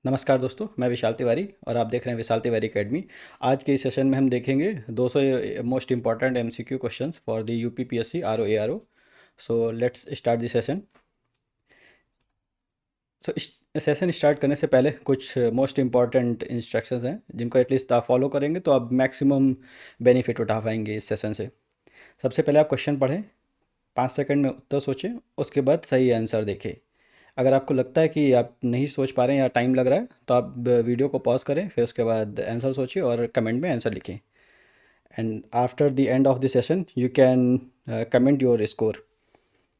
नमस्कार दोस्तों, मैं विशाल तिवारी और आप देख रहे हैं विशाल तिवारी एकेडमी। आज के इस सेशन में हम देखेंगे 200 most important MCQ questions for the UPPSC RO ARO. So let's start the session. So इस सेशन स्टार्ट करने से पहले कुछ मोस्ट इंपॉर्टेंट इंस्ट्रक्शंस हैं जिनको एटलीस्ट आप फॉलो करेंगे तो आप मैक्सिमम बेनिफिट उठा पाएंगे इस सेशन से। सबसे पहले आप क्वेश्चन पढ़ें, 5 सेकंड में उत्तर सोचें, उसके बाद सही आंसर देखें। अगर आपको लगता है कि आप नहीं सोच पा रहे हैं या टाइम लग रहा है तो आप वीडियो को पॉज करें, फिर उसके बाद आंसर सोचिए और कमेंट में आंसर लिखें। And after the end of the session you can comment your score.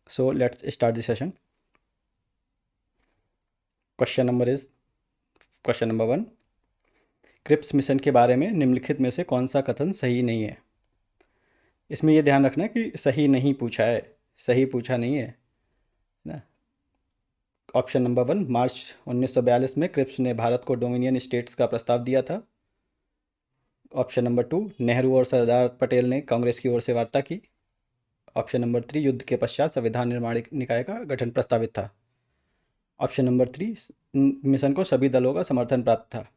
So let's start the session. Question number 1, Cripps mission के बारे में निम्नलिखित में से कौन सा कथन सही नहीं है। इसमें यह ध्यान रखना है कि सही नहीं पूछा है, सही पूछा नहीं है ना। ऑप्शन नंबर 1, मार्च 1942 में क्रिप्स ने भारत को डोमिनियन स्टेट्स का प्रस्ताव दिया था। ऑप्शन नंबर 2, नेहरू और सरदार पटेल ने कांग्रेस की ओर से वार्ता की। ऑप्शन नंबर 3, युद्ध के पश्चात संविधान निर्माण निकाय का गठन प्रस्तावित था। ऑप्शन नंबर 3, मिशन को सभी दलों का समर्थन प्राप्त था।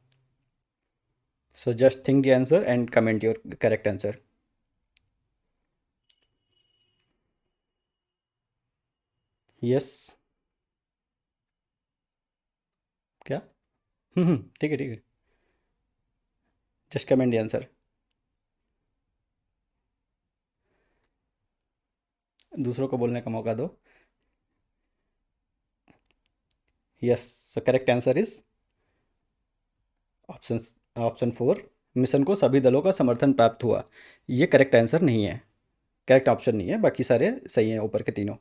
So just think the answer and comment your correct answer. Yes. क्या? ठीक है ठीक है। Just comment the answer. दूसरों को बोलने का मौका दो। Yes. So correct answer is option option 4, mission को सभी दलों का समर्थन प्राप्त हुआ। ये करेक्ट आंसर नहीं है, करेक्ट ऑप्शन नहीं है, बाकी सारे सही हैं ऊपर के तीनों।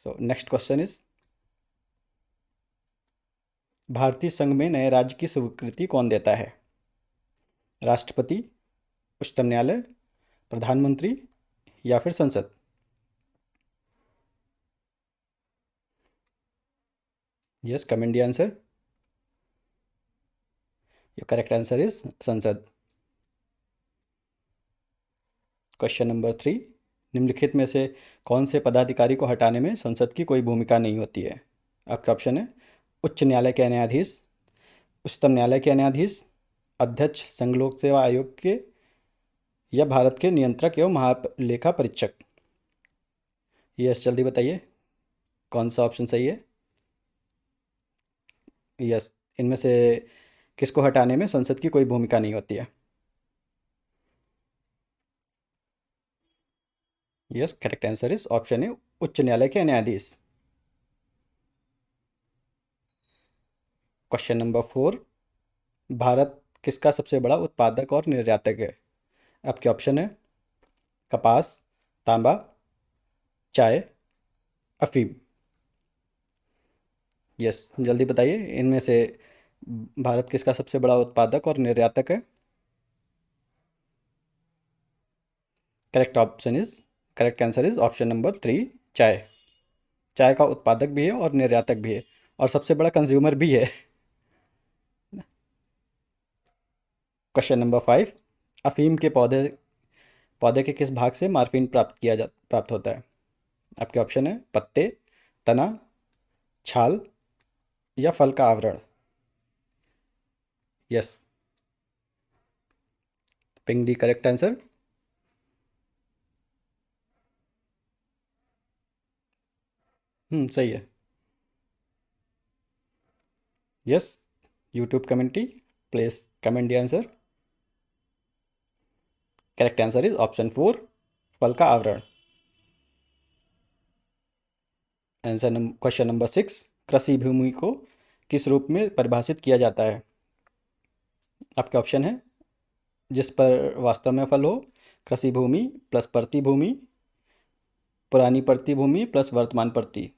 सो नेक्स्ट क्वेश्चन इज, भारतीय संघ में नए राज्य की स्वीकृति कौन देता है। राष्ट्रपति, उच्चतम न्यायालय, प्रधानमंत्री या फिर संसद। Yes, comment the answer. Your correct answer is संसद। क्वेश्चन नंबर 3, निम्नलिखित में से कौन से पदाधिकारी को हटाने में संसद की कोई भूमिका नहीं होती है। आपके ऑप्शन है उच्च न्यायालय के न्यायाधीश, उच्चतम न्यायालय के न्यायाधीश, अध्यक्ष संघ लोक सेवा आयोग के, या भारत के नियंत्रक एवं महालेखा परीक्षक। यस, जल्दी बताइए कौन सा ऑप्शन सही है। यस, इनमें से किसको हटाने में संसद की कोई भूमिका नहीं होती है। Yes, correct answer is option है उच्च न्यायालय के न्यायाधीश। क्वेश्चन नंबर 4, भारत किसका सबसे बड़ा उत्पादक और निर्यातक है। आपके ऑप्शन है कपास, तांबा, चाय, अफीम। यस, जल्दी बताइए इनमें से भारत किसका सबसे बड़ा उत्पादक और निर्यातक है। Correct option is correct answer is option number 3, चाय। चाय का उत्पादक भी है और निर्यातक भी है और सबसे बड़ा कंज्यूमर भी है। क्वेश्चन नंबर 5, अफीम के पौधे पौधे के किस भाग से मार्फिन प्राप्त होता है। आपके ऑप्शन है पत्ते, तना, छाल या फल का आवरण। यस, पिंक दी करेक्ट आंसर। सही है। Yes, YouTube commentary, please comment the answer. Correct answer is option 4, फल का आवरण। क्वेश्चन नंबर 6, कृषि भूमि को किस रूप में परिभाषित किया जाता है। आपके ऑप्शन है जिस पर वास्तव में फल हो, कृषि भूमि प्लस प्रति भूमि, पुरानी प्रति भूमि प्लस वर्तमान प्रति,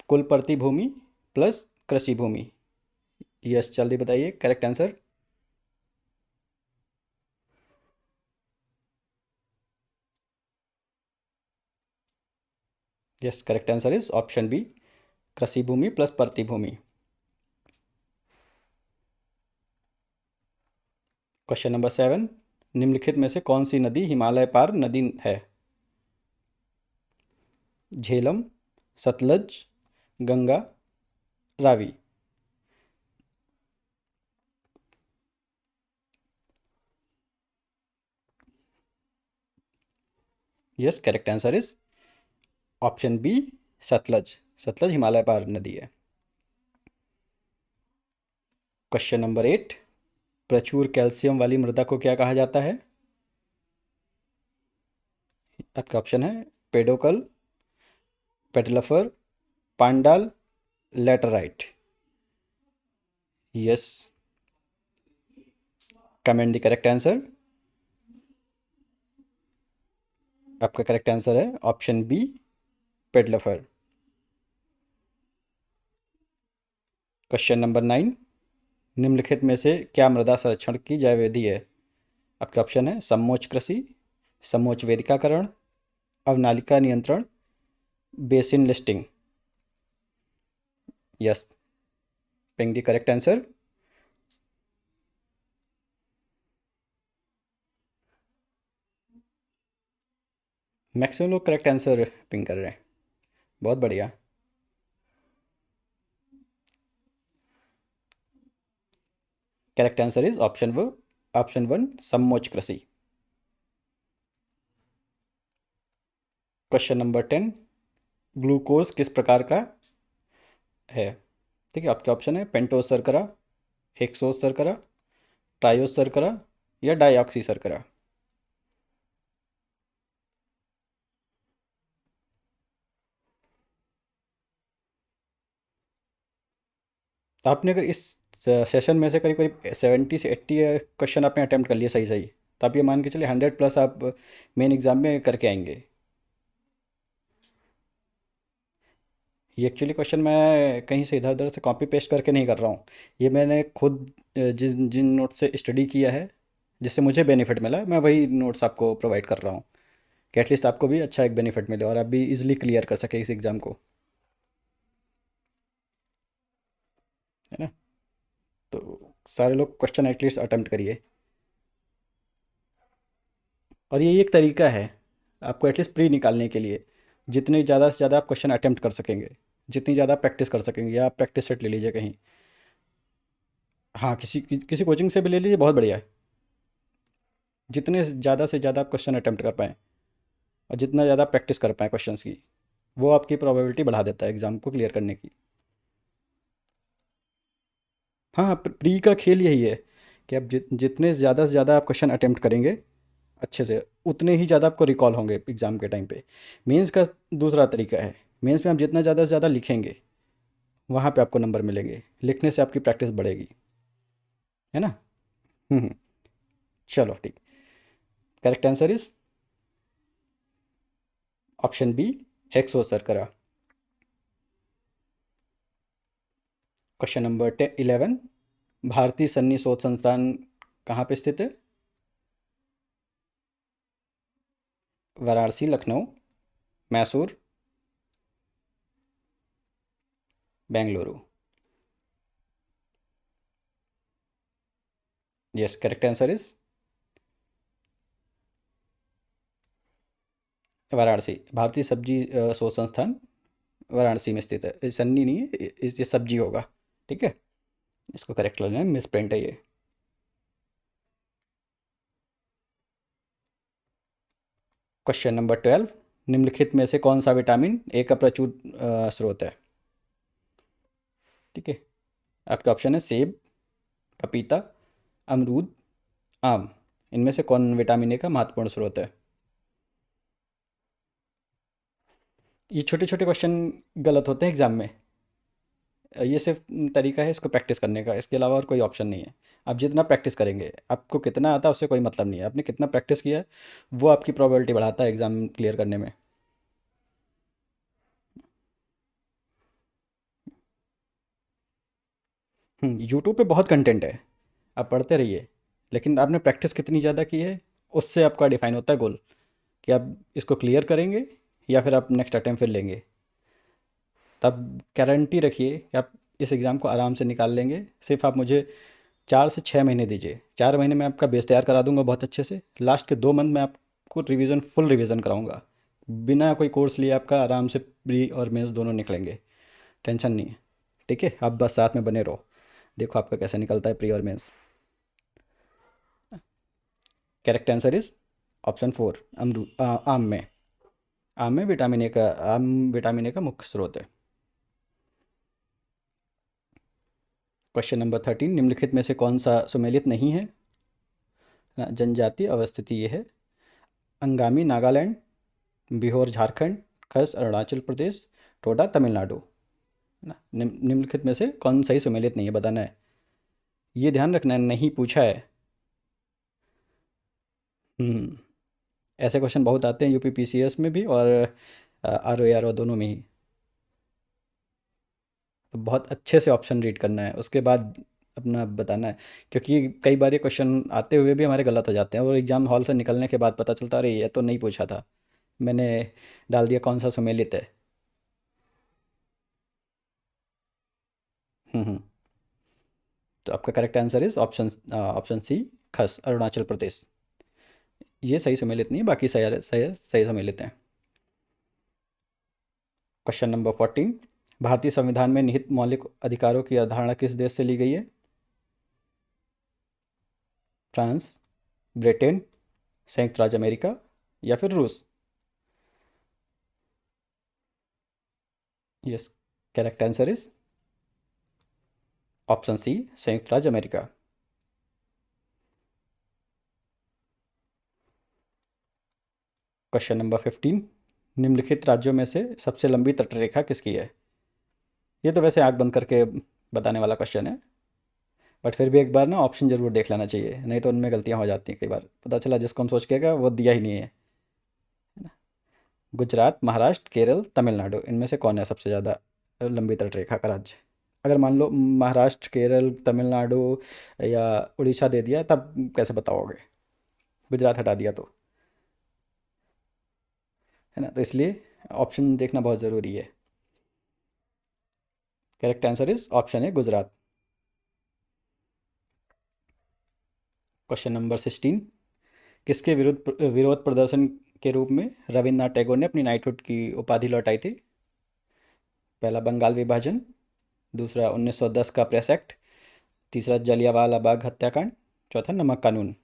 कुल प्रति भूमि प्लस कृषि भूमि। यस, जल्दी बताइए correct answer. Yes, correct answer is option B, कृषि भूमि प्लस प्रति भूमि। क्वेश्चन नंबर 7, निम्नलिखित में से कौन सी नदी हिमालय पार नदी है। Jhelum, Sutlej, Ganga, Ravi. Yes, correct answer is option B, Sutlej. Sutlej Himalaya पार नदी है। क्वेश्चन नंबर 8, प्रचुर कैल्शियम वाली मृदा को क्या कहा जाता है? आपका ऑप्शन है पेडोकल, पेटलफर, पांडाल, laterite. Yes, comment the correct answer. आपका करेक्ट आंसर है option B, pedalfer. Question number 9, निम्नलिखित में से क्या मृदा संरक्षण की जैव विधि है? आपके ऑप्शन है समोच्च कृषि, समोच्च वेदिकाकरण, अवनालिका नियंत्रण, basin listing. Yes, ping the correct answer. Maximum लोग करेक्ट आंसर पिंग कर रहे हैं, बहुत बढ़िया। Correct answer is option one, समोच्च कृषि। क्वेश्चन नंबर 10, ग्लूकोज किस प्रकार का है? ठीक है, आपके ऑप्शन है पेंटोज शर्करा, हेक्सोज शर्करा, ट्रायोज शर्करा या डाईऑक्सी शर्करा। तो आपने अगर इस सेशन में से करीब करीब 70 से 80 क्वेश्चन आपने अटैम्प्ट कर लिए सही सही, तो आप ये मान के चलिए 100 प्लस आप मेन एग्जाम में करके आएंगे। ये एक्चुअली क्वेश्चन मैं कहीं से इधर उधर से कॉपी पेस्ट करके नहीं कर रहा हूँ। ये मैंने खुद जिन जिन नोट से स्टडी किया है, जिससे मुझे बेनिफिट मिला, मैं वही नोट्स आपको प्रोवाइड कर रहा हूँ कि एटलीस्ट आपको भी अच्छा एक बेनिफिट मिले और आप भी इजीली क्लियर कर सके इस एग्ज़ाम को, है ना? तो सारे लोग क्वेश्चन एटलीस्ट अटेम्प्ट करिए। और ये एक तरीका है आपको एटलीस्ट प्री निकालने के लिए। जितने ज़्यादा से ज़्यादा आप क्वेश्चन अटेम्प्ट कर सकेंगे, जितनी ज़्यादा प्रैक्टिस कर सकेंगे, या आप प्रैक्टिस सेट ले लीजिए कहीं। हाँ, किसी कोचिंग से भी ले लीजिए, बहुत बढ़िया है। जितने ज़्यादा से ज़्यादा आप क्वेश्चन अटेम्प्ट कर पाएँ और जितना ज़्यादा प्रैक्टिस कर पाएँ क्वेश्चंस की, वो आपकी प्रोबेबिलिटी बढ़ा देता है एग्ज़ाम को क्लियर करने की। हाँ, प्री का खेल यही है कि आप जितने ज़्यादा से ज़्यादा आप क्वेश्चन अटेम्प्ट करेंगे अच्छे से, उतने ही ज़्यादा आपको रिकॉल होंगे एग्ज़ाम के टाइम पे। मेंस का दूसरा तरीका है, मेंस में आप जितना ज़्यादा से ज़्यादा लिखेंगे, वहाँ पे आपको नंबर मिलेंगे, लिखने से आपकी प्रैक्टिस बढ़ेगी, है ना? हम्म। चलो ठीक, correct answer is option B, हेक्सो शर्करा। क्वेश्चन नंबर 11, भारतीय सन्नी शोध संस्थान कहाँ पे स्थित है? Varanasi, Lucknow, Mysore, Bengaluru. Yes, correct answer is Varanasi. भारतीय सब्जी शोध संस्थान वाराणसी में स्थित है। ये सन्नी नहीं है, ये सब्जी होगा। ठीक है, इसको करेक्ट लेना है, मिस प्रिंट है ये। क्वेश्चन नंबर 12, निम्नलिखित में से कौन सा विटामिन ए का प्रचुर स्रोत है? ठीक है, आपका ऑप्शन है सेब, पपीता, अमरूद, आम। इनमें से कौन विटामिन ए का महत्वपूर्ण स्रोत है? ये छोटे छोटे क्वेश्चन गलत होते हैं एग्जाम में। ये सिर्फ तरीका है इसको प्रैक्टिस करने का, इसके अलावा और कोई ऑप्शन नहीं है। आप जितना प्रैक्टिस करेंगे, आपको कितना आता है उससे कोई मतलब नहीं है, आपने कितना प्रैक्टिस किया है वो आपकी प्रोबेबिलिटी बढ़ाता है एग्ज़ाम क्लियर करने में। यूट्यूब पे बहुत कंटेंट है, आप पढ़ते रहिए, लेकिन आपने प्रैक्टिस कितनी ज़्यादा की है उससे आपका डिफाइन होता है गोल, कि आप इसको क्लियर करेंगे या फिर आप नेक्स्ट अटेम्प्ट फिर लेंगे। तब गारंटी रखिए कि आप इस एग्ज़ाम को आराम से निकाल लेंगे। सिर्फ आप मुझे 4 से 6 महीने दीजिए, 4 महीने में आपका बेस तैयार करा दूंगा बहुत अच्छे से। लास्ट के 2 मंथ में आपको रिवीजन, फुल रिवीजन कराऊंगा, बिना कोई कोर्स लिए आपका आराम से प्री और मेंस दोनों निकलेंगे। टेंशन नहीं है, ठीक है? आप बस साथ में बने रहो, देखो आपका कैसे निकलता है प्री और mains. Correct answer is option 4, अमरूद, आम में। आम विटामिन ए का मुख्य स्रोत है। क्वेश्चन नंबर 13, निम्नलिखित में से कौन सा सुमेलित नहीं है ना? जनजातीय अवस्थिति ये है: अंगामी नागालैंड, बिहोर झारखंड, खस अरुणाचल प्रदेश, टोडा तमिलनाडु। ना निम्नलिखित में से कौन सही सुमेलित नहीं है, बताना है। ये ध्यान रखना है, नहीं पूछा है। हम्म ऐसे क्वेश्चन बहुत आते हैं यूपी पीसीएस में भी और आर ओ आर ओ दोनों में ही। तो बहुत अच्छे से ऑप्शन रीड करना है, उसके बाद अपना बताना है। क्योंकि कई बार ये क्वेश्चन आते हुए भी हमारे गलत हो जाते हैं और एग्ज़ाम हॉल से निकलने के बाद पता चलता अरे ये तो नहीं पूछा था, मैंने डाल दिया कौन सा सुमेलित है। हम्म हम्म। तो आपका correct answer is option C, खस अरुणाचल प्रदेश। ये सही सुमेलित नहीं है, बाकी सही सही सही सुमेलित हैं। क्वेश्चन नंबर 14, भारतीय संविधान में निहित मौलिक अधिकारों की अवधारणा किस देश से ली गई है? फ्रांस, ब्रिटेन, संयुक्त राज्य अमेरिका या फिर रूस? Yes, correct answer is option C, संयुक्त राज्य अमेरिका। क्वेश्चन नंबर 15, निम्नलिखित राज्यों में से सबसे लंबी तटरेखा किसकी है? ये तो वैसे आंख बंद करके बताने वाला क्वेश्चन है, बट फिर भी एक बार ना ऑप्शन जरूर देख लेना चाहिए, नहीं तो उनमें गलतियां हो जाती हैं। कई बार पता चला जिसको हम सोच के गए वो दिया ही नहीं है। गुजरात, महाराष्ट्र, केरल, तमिलनाडु, इनमें से कौन है सबसे ज़्यादा लंबी तटरेखा का राज्य? अगर मान लो महाराष्ट्र, केरल, तमिलनाडु या उड़ीसा दे दिया तब कैसे बताओगे? गुजरात हटा दिया तो, है ना, तो इसलिए ऑप्शन देखना बहुत ज़रूरी है। करेक्ट आंसर इज ऑप्शन है गुजरात। क्वेश्चन नंबर 16, किसके विरोध प्रदर्शन के रूप में रविन्द्रनाथ टैगोर ने अपनी नाइटहुड की उपाधि लौटाई थी? पहला बंगाल विभाजन, दूसरा 1910 का प्रेस एक्ट, तीसरा जलियांवाला बाग हत्याकांड, चौथा नमक कानून।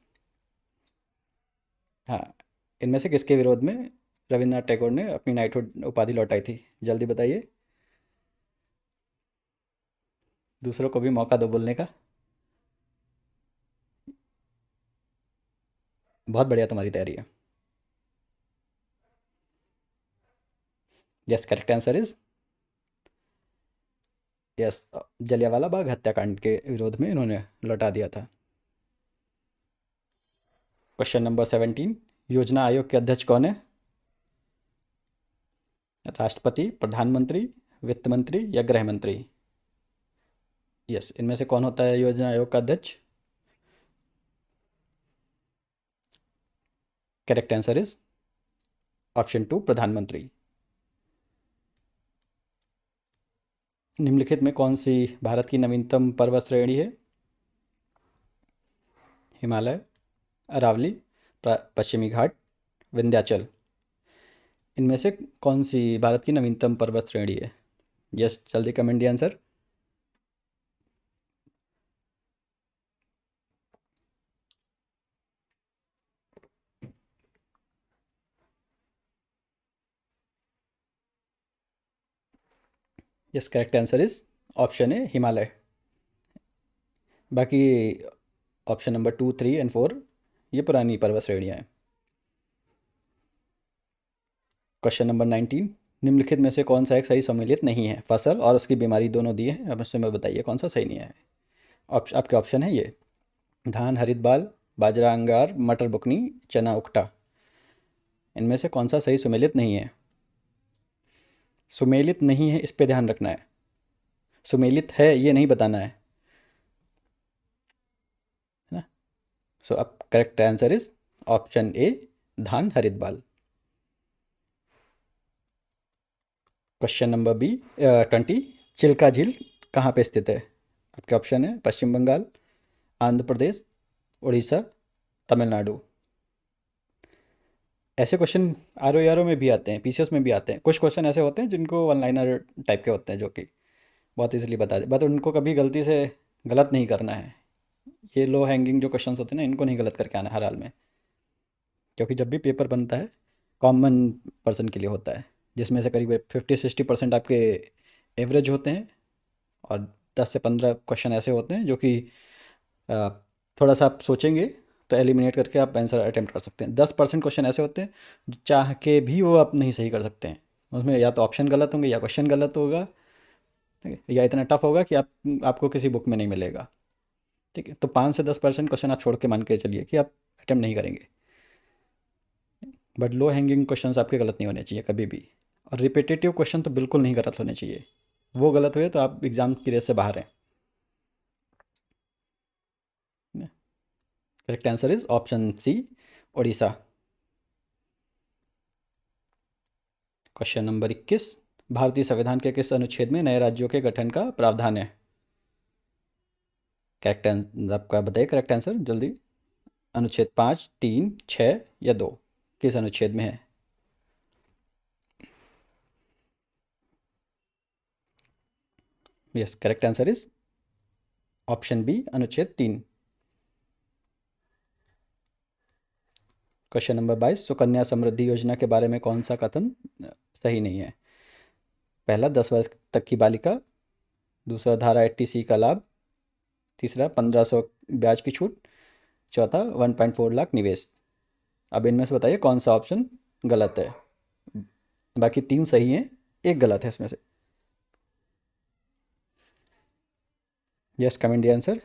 हाँ, इनमें से किसके विरोध में रविन्द्रनाथ टैगोर ने अपनी नाइटहुड उपाधि लौटाई थी? जल्दी बताइए, दूसरों को भी मौका दो बोलने का। बहुत बढ़िया तुम्हारी तैयारी है। Yes, correct answer is yes, Jallianwala Bagh हत्याकांड के विरोध में इन्होंने लौटा दिया था। क्वेश्चन नंबर 17, योजना आयोग के अध्यक्ष कौन है? राष्ट्रपति, प्रधानमंत्री, वित्त मंत्री या गृह मंत्री? यस, इनमें से कौन होता है योजना आयोग का अध्यक्ष? Correct answer is option two, प्रधानमंत्री। निम्नलिखित में कौन सी भारत की नवीनतम पर्वत श्रेणी है? हिमालय, अरावली, पश्चिमी घाट, विंध्याचल। इनमें से कौन सी भारत की नवीनतम पर्वत श्रेणी है? यस, जल्दी comment the answer. Yes, correct answer is option है हिमालय। बाकी ऑप्शन नंबर 2, 3 एंड 4 ये पुरानी पर्वत श्रेणियाँ हैं। क्वेश्चन नंबर 19, निम्नलिखित में से कौन सा एक सही सम्मिलित नहीं है? फसल और उसकी बीमारी दोनों दिए हैं, अब इसमें बताइए कौन सा सही नहीं है। आपके ऑप्शन है ये: धान हरित बाल, बाजरा अंगार, मटर बुकनी, चना उकटा। इनमें से कौन सा सही सुमेलित नहीं है? सुमेलित नहीं है, इस पे ध्यान रखना है। सुमेलित है ये नहीं बताना है ना। सो अब करेक्ट आंसर इज ऑप्शन ए, धान हरित बाल। क्वेश्चन नंबर 20, चिल्का झील कहाँ पे स्थित है? आपके ऑप्शन है पश्चिम बंगाल, आंध्र प्रदेश, उड़ीसा, तमिलनाडु। ऐसे क्वेश्चन आर ओ में भी आते हैं, पीसीएस में भी आते हैं। कुछ क्वेश्चन ऐसे होते हैं जिनको वन लाइनर टाइप के होते हैं जो कि बहुत इजीली बता दे, बट उनको कभी गलती से गलत नहीं करना है। ये लो हैंगिंग जो क्वेश्चंस होते हैं ना, इनको नहीं गलत करके आना हर हाल में, क्योंकि जब भी पेपर बनता है कॉमन पर्सन के लिए होता है, जिसमें से करीब 50-60% आपके एवरेज होते हैं, और 10 से 15 क्वेश्चन ऐसे होते हैं जो कि अ, थोड़ा सा आप सोचेंगे तो एलिमिनेट करके आप आंसर अटेम्प्ट कर सकते हैं। 10% क्वेश्चन ऐसे होते हैं जो चाह के भी वो आप नहीं सही कर सकते हैं, उसमें या तो ऑप्शन गलत होंगे या क्वेश्चन गलत होगा, ठीक है, या इतना टफ होगा कि आपको किसी बुक में नहीं मिलेगा। ठीक है, तो 5 से 10% क्वेश्चन आप छोड़ के मान के चलिए कि आप अटेम्प्ट नहीं करेंगे। बट लो हैंगिंग क्वेश्चन आपके गलत नहीं होने चाहिए कभी भी, और रिपीटेटिव क्वेश्चन तो बिल्कुल नहीं गलत होने चाहिए। वो गलत हुए तो आप एग्ज़ाम की रेस से बाहर हैं। Correct answer is option C, Orissa. Question number 21, भारतीय संविधान के किस अनुच्छेद में नए राज्यों के गठन का प्रावधान है? करेक्ट आंसर आपका बताइए, करेक्ट आंसर जल्दी। अनुच्छेद 5, 3, 6 या 2, किस अनुच्छेद में है? Yes, correct answer is option B, अनुच्छेद 3। क्वेश्चन नंबर 22, सुकन्या समृद्धि योजना के बारे में कौन सा कथन सही नहीं है? पहला, 10 वर्ष तक की बालिका। दूसरा, धारा 80C का लाभ। तीसरा, 1500 ब्याज की छूट। चौथा, 1.4 लाख निवेश। अब इनमें से बताइए कौन सा ऑप्शन गलत है। बाकी तीन सही हैं, एक गलत है इसमें से। Yes, comment the answer.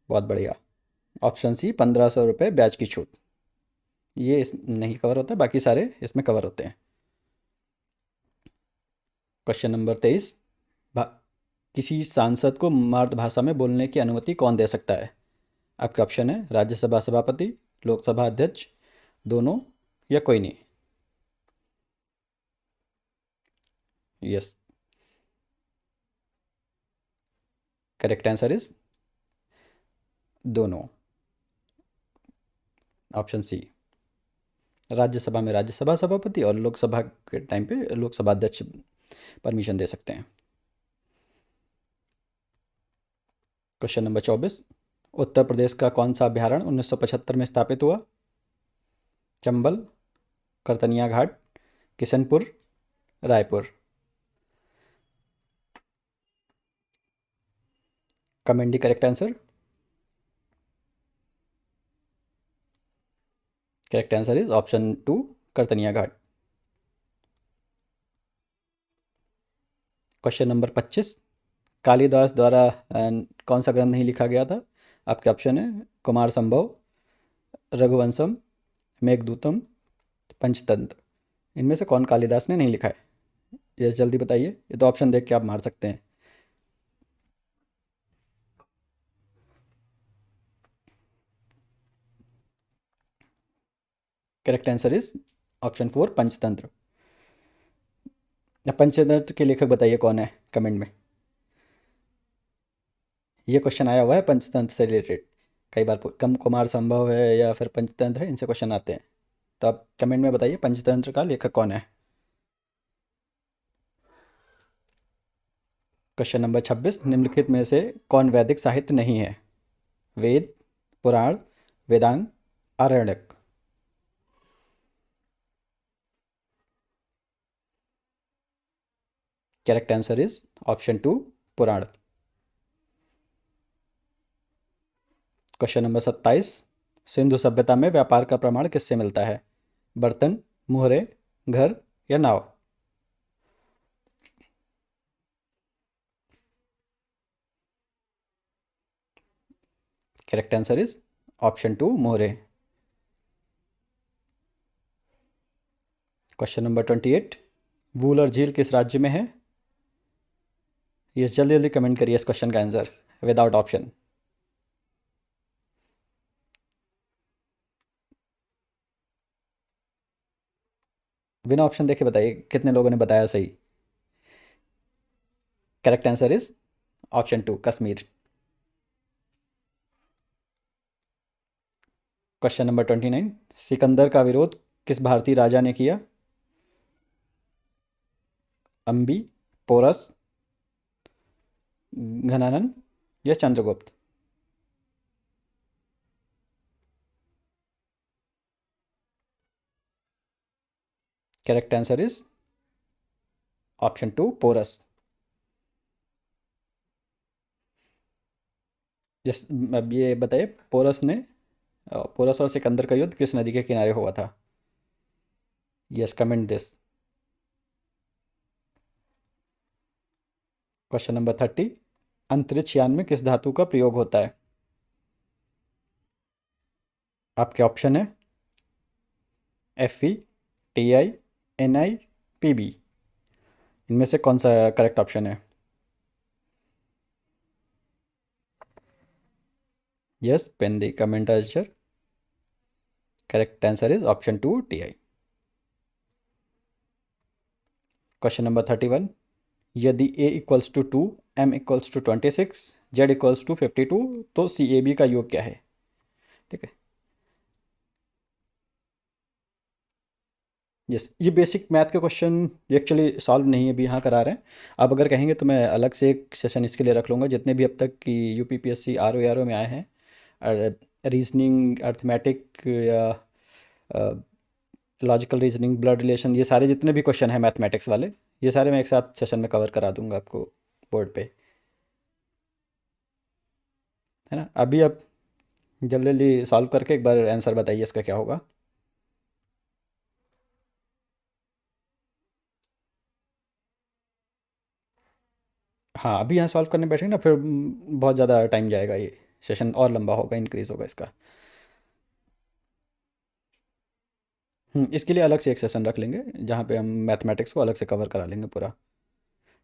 बहुत बढ़िया। ऑप्शन सी, 1500 रुपये ब्याज की छूट। ये इस नहीं कवर होता, बाकी सारे इसमें कवर होते हैं। क्वेश्चन नंबर 23, किसी सांसद को मातृभाषा में बोलने की अनुमति कौन दे सकता है? आपके ऑप्शन है राज्यसभा सभापति, लोकसभा अध्यक्ष, दोनों, या कोई नहीं। यस, करेक्ट आंसर इज दोनों, ऑप्शन सी। राज्यसभा में राज्यसभा सभापति और लोकसभा के टाइम पे लोकसभा अध्यक्ष परमिशन दे सकते हैं। क्वेश्चन नंबर 24, उत्तर प्रदेश का कौन सा अभ्यारण्य 1975 में स्थापित हुआ? Chambal, Katarnia Ghat, Kishanpur, Raipur. Comment the correct answer. Correct answer is option 2, Katarnia Ghat. Question number 25, Kalidas द्वारा कौन सा ग्रंथ नहीं लिखा गया था? आपके ऑप्शन है कुमार संभव, रघुवंशम, मेघदूतम, पंचतंत्र। इनमें से कौन कालिदास ने नहीं लिखा है? ये जल्दी बताइए, ये तो ऑप्शन देख के आप मार सकते हैं। Correct answer is option 4, Panchatantra. अब पंचतंत्र के लेखक बताइए कौन है, कमेंट में। ये क्वेश्चन आया हुआ है पंचतंत्र से रिलेटेड कई बार, कम कुमार संभव है या फिर पंचतंत्र है, इनसे क्वेश्चन आते हैं। तो आप कमेंट में बताइए पंचतंत्र का लेखक कौन है। क्वेश्चन नंबर 26, निम्नलिखित में से कौन वैदिक साहित्य नहीं है? Veda, Purana, Vedanga, Aranyaka. Correct answer is option 2, Purana. Question number 27, Sindhu सभ्यता में व्यापार का प्रमाण किससे मिलता है? बर्तन, मुहरे, घर, या नाव। करेक्ट आंसर इज ऑप्शन 2, मोहरे। क्वेश्चन नंबर 28, वूलर झील किस राज्य में है? ये जल्दी जल्दी कमेंट करिए इस क्वेश्चन का आंसर विदाउट ऑप्शन। बिना ऑप्शन देखे बताइए कितने लोगों ने बताया सही। Correct answer is option 2, Kashmir. Question number 29, Sikandar का विरोध किस भारतीय राजा ने किया? अम्बी, पोरस, घनानंद, या Chandragupta. Correct answer is option two, Porus. जिस अब ये बताइए, पोरस और सिकंदर का युद्ध किस नदी के किनारे हुआ था? Yes, comment this. Question number 30, अंतरिक्ष यान में किस धातु का प्रयोग होता है? आपके ऑप्शन है Fe, Ti, Ni, Pb। इनमें से कौन सा करेक्ट ऑप्शन है? Yes, pen the comment answer. Correct answer is option two, Ti। Question number 31, यदि a equals to 2, m equals to 26, z equals to 52, तो सी ए बी का योग क्या है? ठीक है। यस, ये बेसिक मैथ के क्वेश्चन एक्चुअली सॉल्व नहीं अभी यहाँ करा रहे हैं। आप अगर कहेंगे तो मैं अलग से एक सेशन इसके लिए रख लूँगा, जितने भी अब तक की यूपीपीएससी आर ओ में आए हैं, और रीजनिंग, अर्थमेटिक या लॉजिकल रीजनिंग, ब्लड रिलेशन, ये सारे जितने भी क्वेश्चन हैं मैथमेटिक्स वाले, ये सारे मैं एक साथ सेशन में कवर करा दूंगा आपको बोर्ड पे। है ना? अभी आप जल्दी जल्दी सॉल्व करके एक बार आंसर बताइए इसका क्या होगा। हाँ, अभी यहाँ सॉल्व करने बैठेंगे ना, फिर बहुत ज़्यादा टाइम जाएगा, ये सेशन और लंबा होगा, इंक्रीज़ होगा इसका। इसके लिए अलग से एक सेशन रख लेंगे, जहाँ पे हम मैथमेटिक्स को अलग से कवर करा लेंगे पूरा।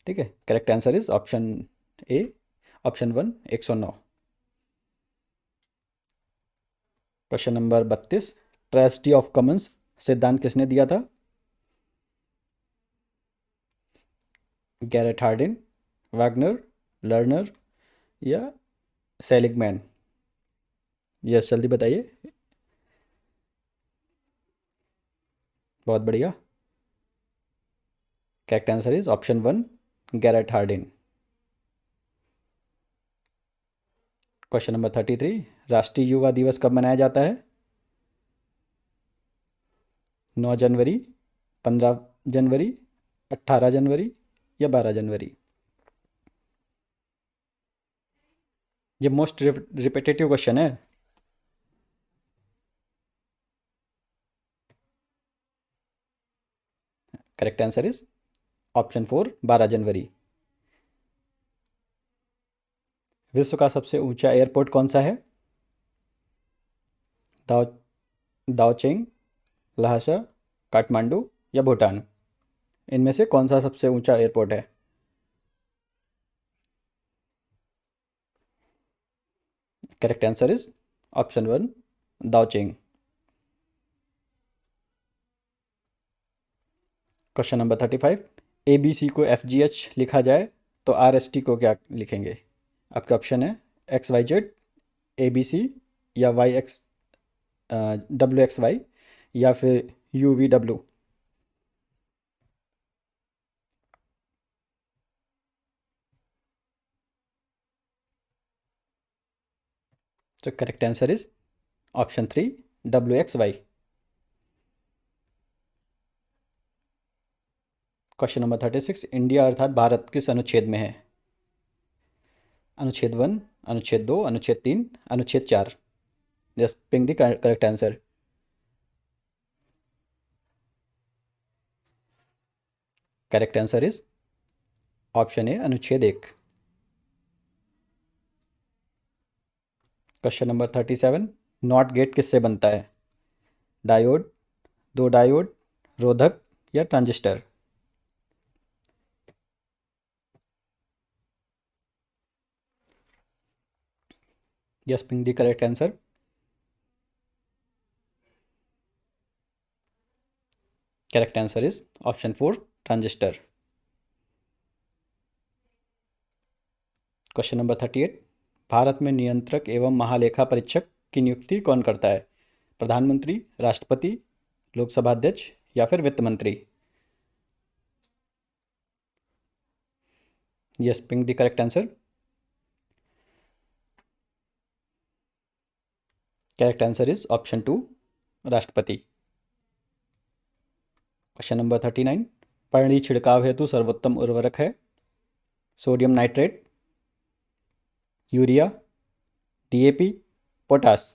ठीक है। Correct answer is option A, option one, 109। Question number 32, tragedy of commons सिद्धांत किसने दिया था? गैरेट हार्डिन, वैगनर, लर्नर या सेलिगमैन? यस, जल्दी बताइए। बहुत बढ़िया। Correct answer is option one, Garrett Hardin. Question number 33, राष्ट्रीय युवा दिवस कब मनाया जाता है? 9 जनवरी, 15 जनवरी, 18 जनवरी या 12 जनवरी? ये मोस्ट रिपीटेटिव क्वेश्चन है। Correct answer is option four, 12 जनवरी। विश्व का सबसे ऊंचा एयरपोर्ट कौन सा है? दाओ दाओचेंग, लहासा, काठमांडू या भूटान? इनमें से कौन सा सबसे ऊंचा एयरपोर्ट है? Correct answer is option one, Daocheng. Question number 35, A B C को एफ जी एच लिखा जाए तो आर एस टी को क्या लिखेंगे? आपके ऑप्शन है XYZ, ABC या WXY या फिर UVW। तो correct answer is option three, WXY। Question number 36, India अर्थात भारत किस अनुच्छेद में है? अनुच्छेद वन, अनुच्छेद दो, अनुच्छेद तीन, अनुच्छेद चार? Just ping the correct answer. Correct answer is option ए, अनुच्छेद एक। क्वेश्चन नंबर 37, नॉट गेट किससे बनता है? डायोड, दो डायोड, रोधक या transistor? Yes, ping the correct answer. Correct answer is option four, transistor. Question number 38, Bharat में नियंत्रक एवं महालेखा परीक्षक की नियुक्ति कौन करता है? प्रधानमंत्री, राष्ट्रपति, लोकसभा अध्यक्ष या फिर वित्त मंत्री? Yes, pink the correct answer. Correct answer is option two, राष्ट्रपति। क्वेश्चन नंबर 39, पर्णी छिड़काव हेतु सर्वोत्तम उर्वरक है sodium nitrate, urea, DAP, potash.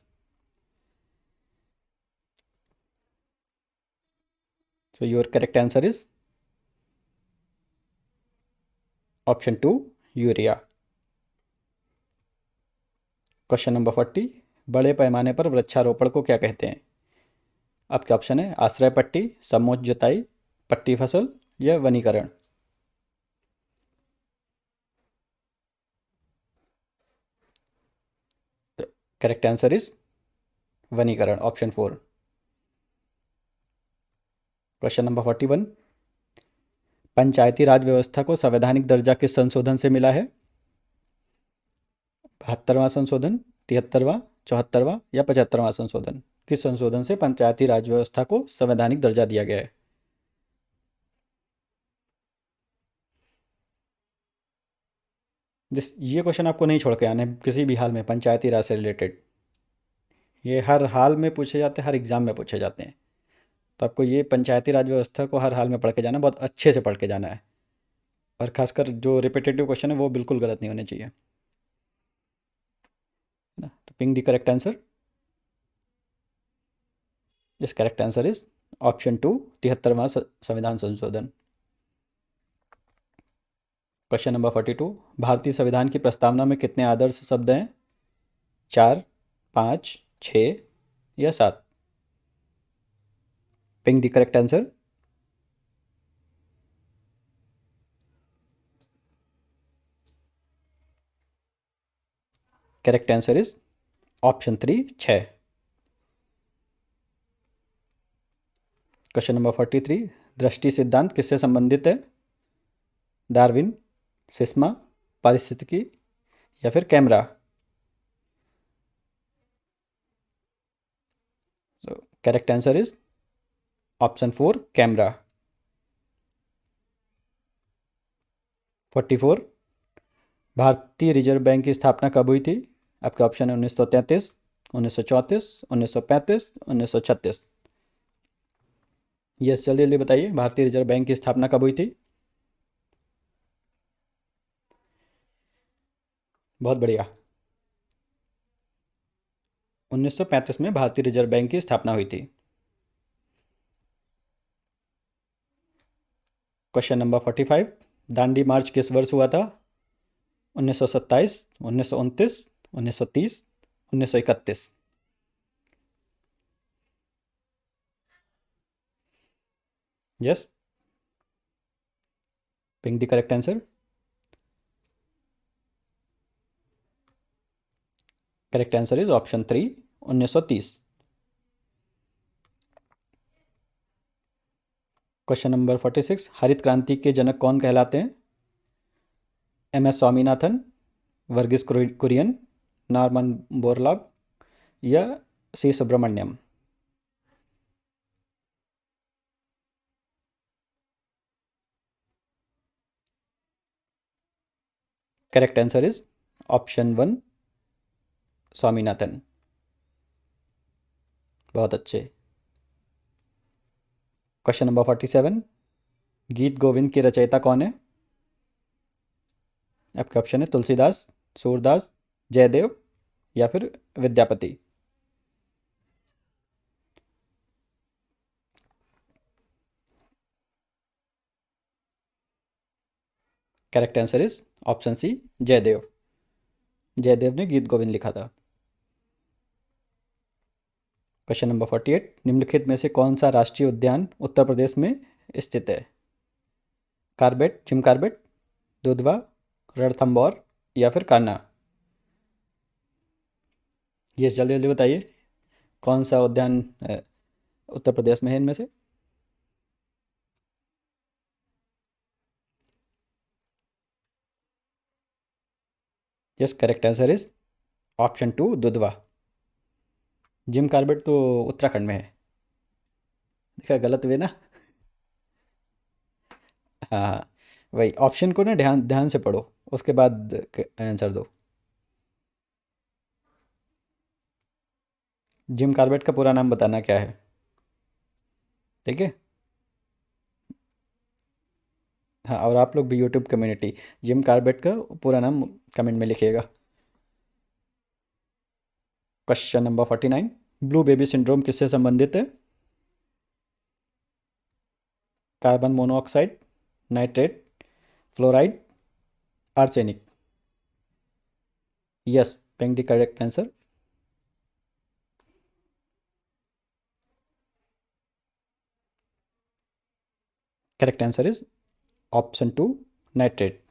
So your correct answer is option 2, यूरिया। क्वेश्चन नंबर 40, बड़े पैमाने पर वृक्षारोपण को क्या कहते हैं? आपके ऑप्शन है आश्रय पट्टी, समोच्च जुताई, पट्टी फसल या वनीकरण। करेक्ट आंसर इज वनीकरण, ऑप्शन 4। क्वेश्चन नंबर 41, पंचायती राज व्यवस्था को संवैधानिक दर्जा किस संशोधन से मिला है? 72वां संशोधन, 73वां, 74वां या 75वां संशोधन? किस संशोधन से पंचायती राज व्यवस्था को संवैधानिक दर्जा दिया गया है? जिस ये क्वेश्चन आपको नहीं छोड़ के आने किसी भी हाल में, पंचायती राज से रिलेटेड। ये हर हाल में पूछे जाते हैं, हर एग्ज़ाम में पूछे जाते हैं। तो आपको ये पंचायती राज व्यवस्था को हर हाल में पढ़ के जाना, बहुत अच्छे से पढ़ के जाना है। और खासकर जो रिपीटेटिव क्वेश्चन है वो बिल्कुल गलत नहीं होने चाहिए, है ना? तो पिंक द करेक्ट आंसर। इस करेक्ट आंसर इज ऑप्शन 2, 73वां संविधान संशोधन। क्वेश्चन नंबर 42, भारतीय संविधान की प्रस्तावना में कितने आदर्श शब्द हैं? 4, 5, 6 या 7? Pink the correct answer. Correct answer is option 3, 6। Question number 43, दृष्टि सिद्धांत किससे संबंधित है? डार्विन, सिस्मा, पारिस्थितिकी या फिर camera? So correct answer is option 4, camera. 44, भारतीय रिजर्व बैंक की स्थापना कब हुई थी? आपके ऑप्शन है 1933, 1934, 1935, 1936। यस, जल्दी जल्दी बताइए, भारतीय रिजर्व बैंक की स्थापना कब हुई थी? बहुत बढ़िया, 1935 में भारतीय रिजर्व बैंक की स्थापना हुई थी। क्वेश्चन नंबर 45, दांडी मार्च किस वर्ष हुआ था? 1927, 1929, 1930, 1931? Yes, pink the correct answer. Correct answer is option 3, 1930। Question number 46, हरित क्रांति के जनक कौन कहलाते हैं? M S Swaminathan, Verghese Kurien, Norman Borlaug या C Subramaniam? Correct answer is option 1, Swaminathan. बहुत अच्छे। क्वेश्चन नंबर 47, गीत गोविंद की रचयिता कौन है? आपके ऑप्शन है तुलसीदास, सूरदास, जयदेव या फिर Vidyapati? Correct answer is option C, Jayadev. Jayadev ने गीत गोविंद लिखा था। क्वेश्चन नंबर 48, निम्नलिखित में से कौन सा राष्ट्रीय उद्यान उत्तर प्रदेश में स्थित है? Corbett, Jim Corbett, Dudhwa, Ranthambore या फिर कान्हा? ये जल्दी जल्दी बताइए, कौन सा उद्यान उत्तर प्रदेश में है इनमें से? Yes, correct answer is option 2, Dudhwa. Jim Corbett तो उत्तराखंड में है। देखा, गलत हुए ना? हाँ हाँ, वही ऑप्शन को ना ध्यान ध्यान से पढ़ो, उसके बाद आंसर दो। जिम कार्बेट का पूरा नाम बताना क्या है, ठीक है? हाँ, और आप लोग भी यूट्यूब कम्युनिटी जिम कार्बेट का पूरा नाम कमेंट में लिखिएगा। Question number 49, blue baby syndrome किससे संबंधित है? Carbon monoxide, nitrate, fluoride, arsenic. Yes, pink the correct answer. Correct answer is option 2, nitrate.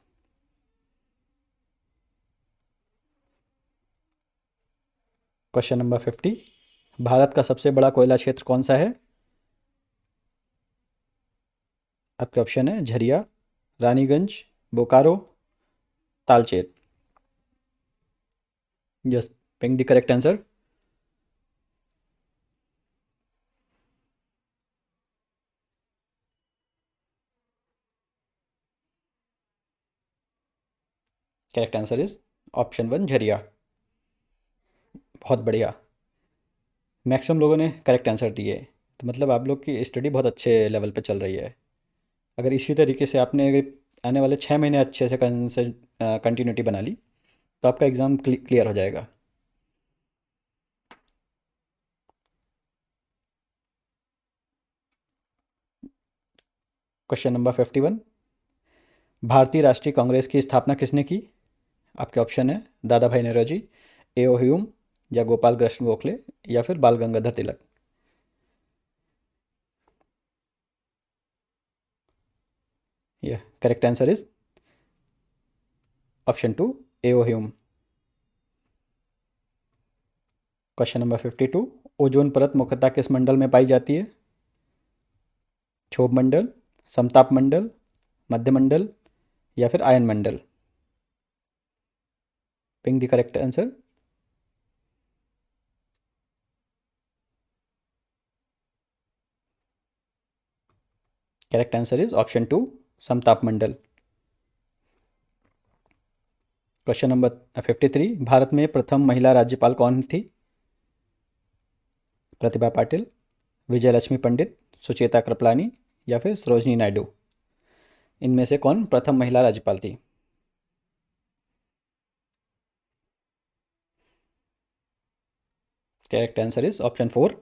Question number 50, Bharat का सबसे बड़ा कोयला क्षेत्र कौन सा है? आपके ऑप्शन है Jharia, Raniganj, Bokaro, Talcher. Yes, pink the correct answer. Correct answer is option 1, Jharia. बहुत बढ़िया, मैक्सिमम लोगों ने करेक्ट आंसर दिए, तो मतलब आप लोग की स्टडी बहुत अच्छे लेवल पे चल रही है। अगर इसी तरीके से आपने अगर आने वाले 6 महीने अच्छे से कंटिन्यूटी बना ली तो आपका एग्ज़ाम क्लियर हो जाएगा। क्वेश्चन नंबर 51, भारतीय राष्ट्रीय कांग्रेस की स्थापना किसने की? आपके ऑप्शन है दादा भाई नौरोजी, एओ ह्यूम, या गोपाल कृष्ण गोखले, या फिर बाल गंगाधर तिलक। यह correct answer is option 2, AO Hume. Question number 52, ozone परत मुख्यतः किस मंडल में पाई जाती है? क्षोभ मंडल, समताप मंडल, मध्य मंडल, या फिर ion Mandal. Pink the correct answer. Correct answer is option 2, समताप मंडल। क्वेश्चन नंबर 53, भारत में प्रथम महिला राज्यपाल कौन थी? प्रतिभा पाटिल, विजयलक्ष्मी पंडित, सुचेता कृपलानी, या फिर सरोजनी नायडू। इनमें से कौन प्रथम महिला राज्यपाल थी? Correct answer is option 4,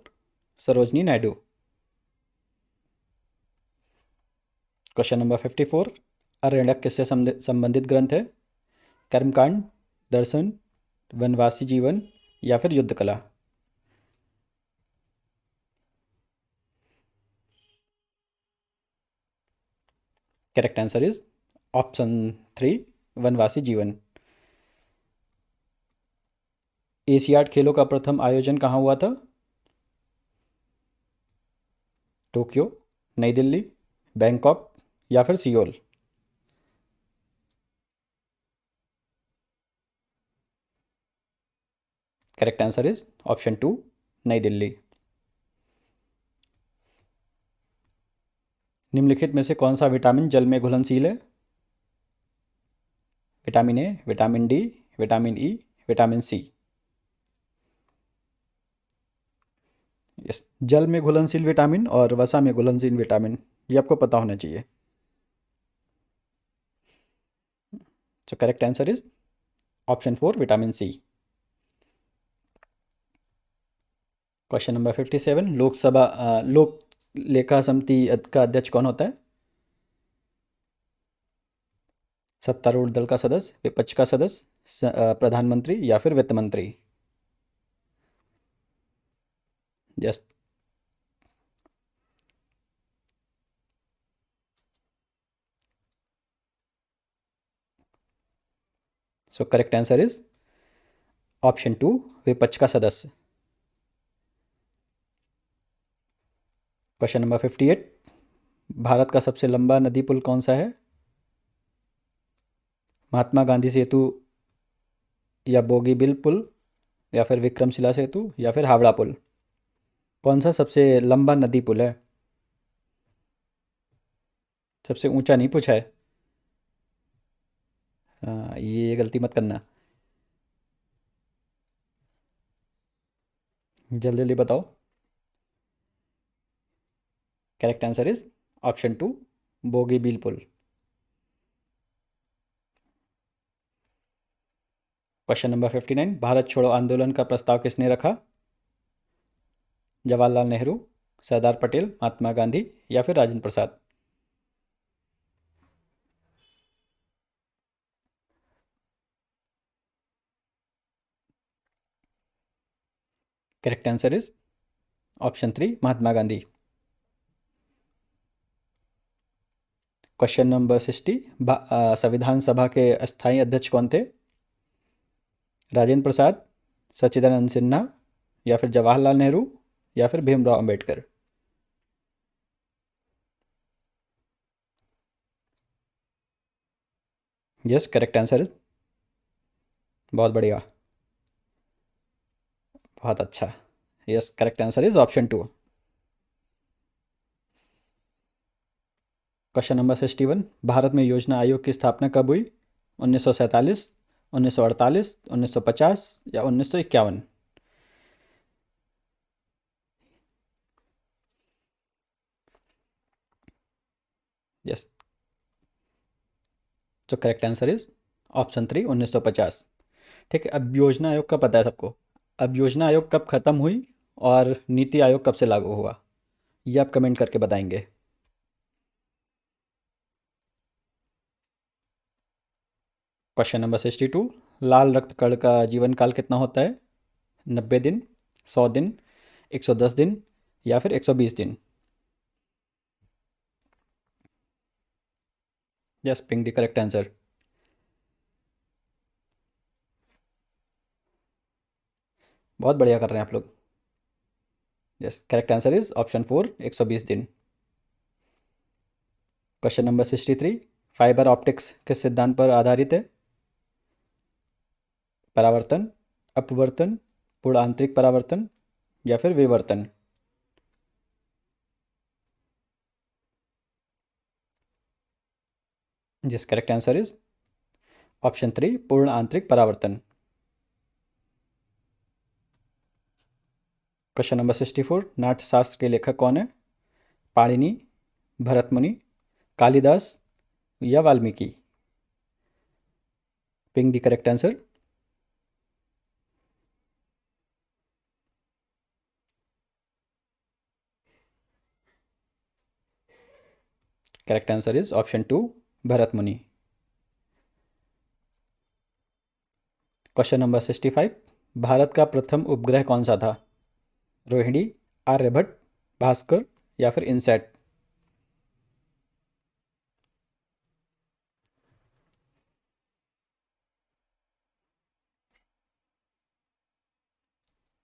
Sarojini Naidu. Question number 54, Aranyak किससे संबंधित ग्रंथ है? कर्मकांड, दर्शन, वनवासी जीवन, या फिर युद्ध कला। करेक्ट आंसर इज ऑप्शन 3, वनवासी जीवन। एशियाड खेलों का प्रथम आयोजन कहाँ हुआ था? टोक्यो, नई दिल्ली, बैंकॉक, या फिर Seoul. Correct answer is option 2, नई दिल्ली। निम्नलिखित में से कौन सा विटामिन जल में घुलनशील है? Vitamin A, vitamin D, vitamin E, vitamin C. Yes, जल में घुलनशील विटामिन और वसा में घुलनशील विटामिन, ये आपको पता होना चाहिए। So correct answer is option 4, vitamin C. Question number 57, लोक लेखा समिति का अध्यक्ष कौन होता है? सत्तारूढ़ दल का सदस्य, विपक्ष का सदस्य, प्रधानमंत्री, या फिर वित्त मंत्री। Yes, so correct answer is option 2, विपक्ष का सदस्य। क्वेश्चन नंबर 58, भारत का सबसे लंबा नदी पुल कौन सा है? महात्मा गांधी सेतु, या बोगीबिल पुल, या फिर विक्रमशिला सेतु, या फिर हावड़ा पुल। कौन सा सबसे लंबा नदी पुल है? सबसे ऊंचा नहीं पूछा है। हाँ, ये गलती मत करना। जल्दी जल्दी बताओ। Correct answer is option 2, Bogibeel पुल। क्वेश्चन नंबर 59, भारत छोड़ो आंदोलन का प्रस्ताव किसने रखा? जवाहरलाल नेहरू, सरदार पटेल, महात्मा गांधी या फिर Rajendra Prasad? Correct answer is option 3, Mahatma Gandhi. Question number 60, संविधान सभा के अस्थायी अध्यक्ष कौन थे? राजेंद्र प्रसाद, सच्चिदानंद सिन्हा या फिर जवाहरलाल नेहरू या फिर Bhimrao Ambedkar? Yes, correct answer is, बहुत बढ़िया, बहुत अच्छा। Yes, correct answer is option 2। Question number 61, Bharat में योजना आयोग की स्थापना कब हुई? 1947, 1948, 1950 या 1951? यस, तो करेक्ट आंसर इज ऑप्शन 3, 1950। ठीक है, अब योजना आयोग का पता है सबको। अब योजना आयोग कब खत्म हुई और नीति आयोग कब से लागू हुआ, ये आप कमेंट करके बताएंगे। क्वेश्चन नंबर 62, लाल रक्त कण का जीवन काल कितना होता है? 90 दिन, 100 दिन, 110 दिन या फिर 120 दिन? Yes, pink the correct answer. बहुत बढ़िया कर रहे हैं आप लोग। Yes, correct answer is option 4, 120 दिन। क्वेश्चन नंबर 63, फाइबर ऑप्टिक्स किस सिद्धांत पर आधारित है? परावर्तन, अपवर्तन, पूर्ण आंतरिक परावर्तन या फिर विवर्तन? जिस करेक्ट आंसर इज ऑप्शन 3, पूर्ण आंतरिक परावर्तन। क्वेश्चन नंबर 64, नाट्यशास्त्र के लेखक कौन है? पाणिनि, भरतमुनि, कालिदास या Valmiki? Pink the correct answer. Correct answer is option 2, Bharatmuni. Question number 65, Bharat का प्रथम उपग्रह कौन सा था? रोहिणी, आर्यभट्ट, भास्कर या फिर इनसैट?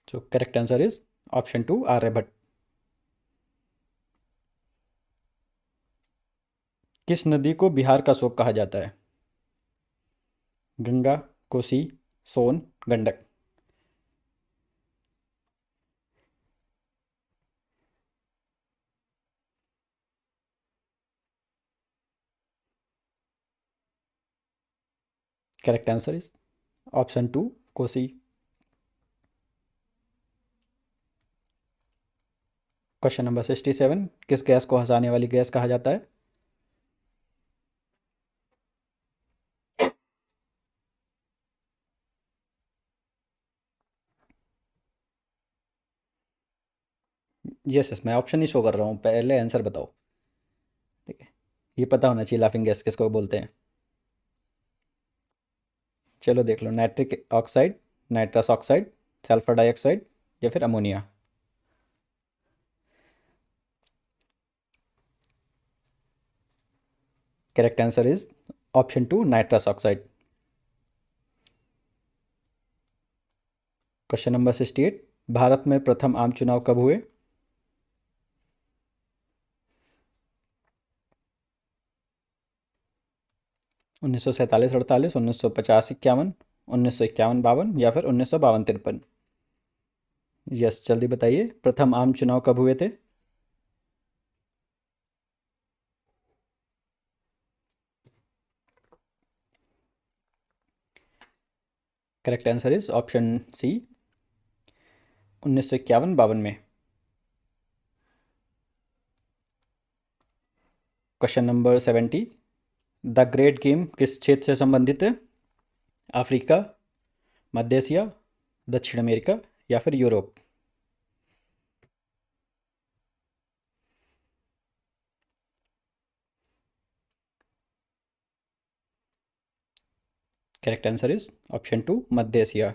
जो correct answer is option 2, Aryabhata. किस नदी को बिहार का शोक कहा जाता है? Ganga, Kosi, Son, Gandak? Correct answer is option 2, Kosi. Question number 67, किस गैस को हंसाने वाली गैस कहा जाता है? यस यस, मैं ऑप्शन ही शो कर रहा हूँ, पहले आंसर बताओ। ठीक है, ये पता होना चाहिए लाफिंग गैस किसको बोलते हैं। चलो देख लो, nitric oxide, nitrous oxide, sulphur dioxide या फिर ammonia? Correct answer is option 2, nitrous oxide. Question number 68, Bharat में प्रथम आम चुनाव कब हुए? 1947-48, 1950-51, 1951-52 या फिर 1952-53? यस, जल्दी बताइए, प्रथम आम चुनाव कब हुए थे? Correct answer is option C, 1951-52 में। Question number 70, the great game किस क्षेत्र से संबंधित है? अफ्रीका, मध्य एशिया, दक्षिण अमेरिका या फिर Europe. Correct answer is option two, मध्य एशिया।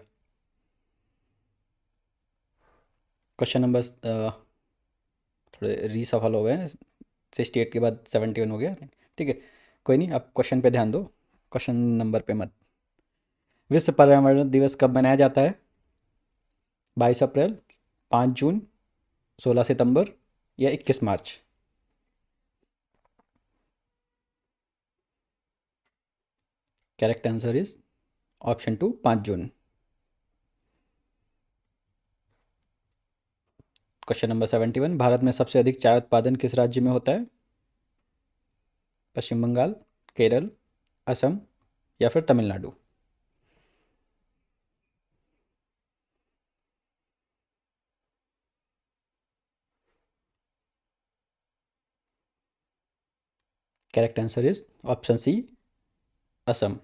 क्वेश्चन नंबर थोड़े रीसफल हो गए हैं, 68 के बाद 71 हो गया। ठीक है, कोई नहीं, आप क्वेश्चन पे ध्यान दो, क्वेश्चन नंबर पे मत। विश्व पर्यावरण दिवस कब मनाया जाता है? 22 अप्रैल, 5 जून, 16 सितंबर या 21 मार्च। Correct answer is option two, 5 June. Question number 71, Bharat में सबसे अधिक चाय उत्पादन किस राज्य में होता है? पश्चिम बंगाल, केरल, असम या फिर Tamil Nadu. Correct answer is option C, Assam.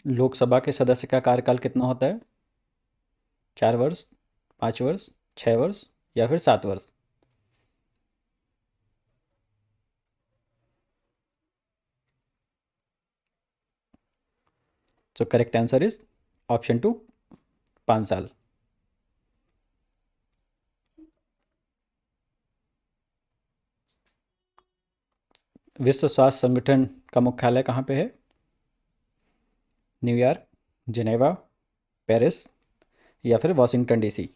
Lok Sabha के सदस्य का कार्यकाल कितना होता है? 4 वर्ष, 5 वर्ष, 6 वर्ष या फिर 7 वर्ष। So correct answer is option two, 5 साल। विश्व स्वास्थ्य संगठन का मुख्यालय कहाँ पे है? न्यूयॉर्क, जिनेवा, पेरिस या फिर वॉशिंगटन डीसी।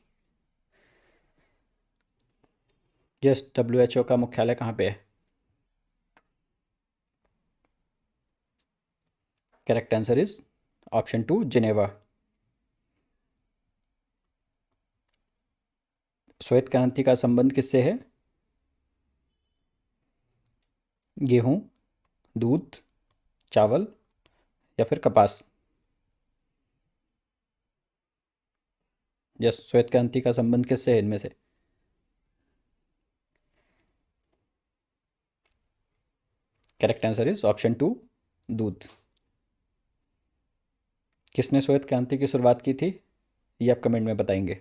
यस, डब्ल्यूएचओ का मुख्यालय कहाँ पे है? Correct answer is option two, Geneva. श्वेत क्रांति का संबंध किससे है? गेहूं, दूध, चावल या फिर कपास। यस, श्वेत क्रांति का संबंध किससे है इनमें से? Correct answer is option two, दूध। किसने श्वेत क्रांति की शुरुआत की थी, ये आप कमेंट में बताएंगे।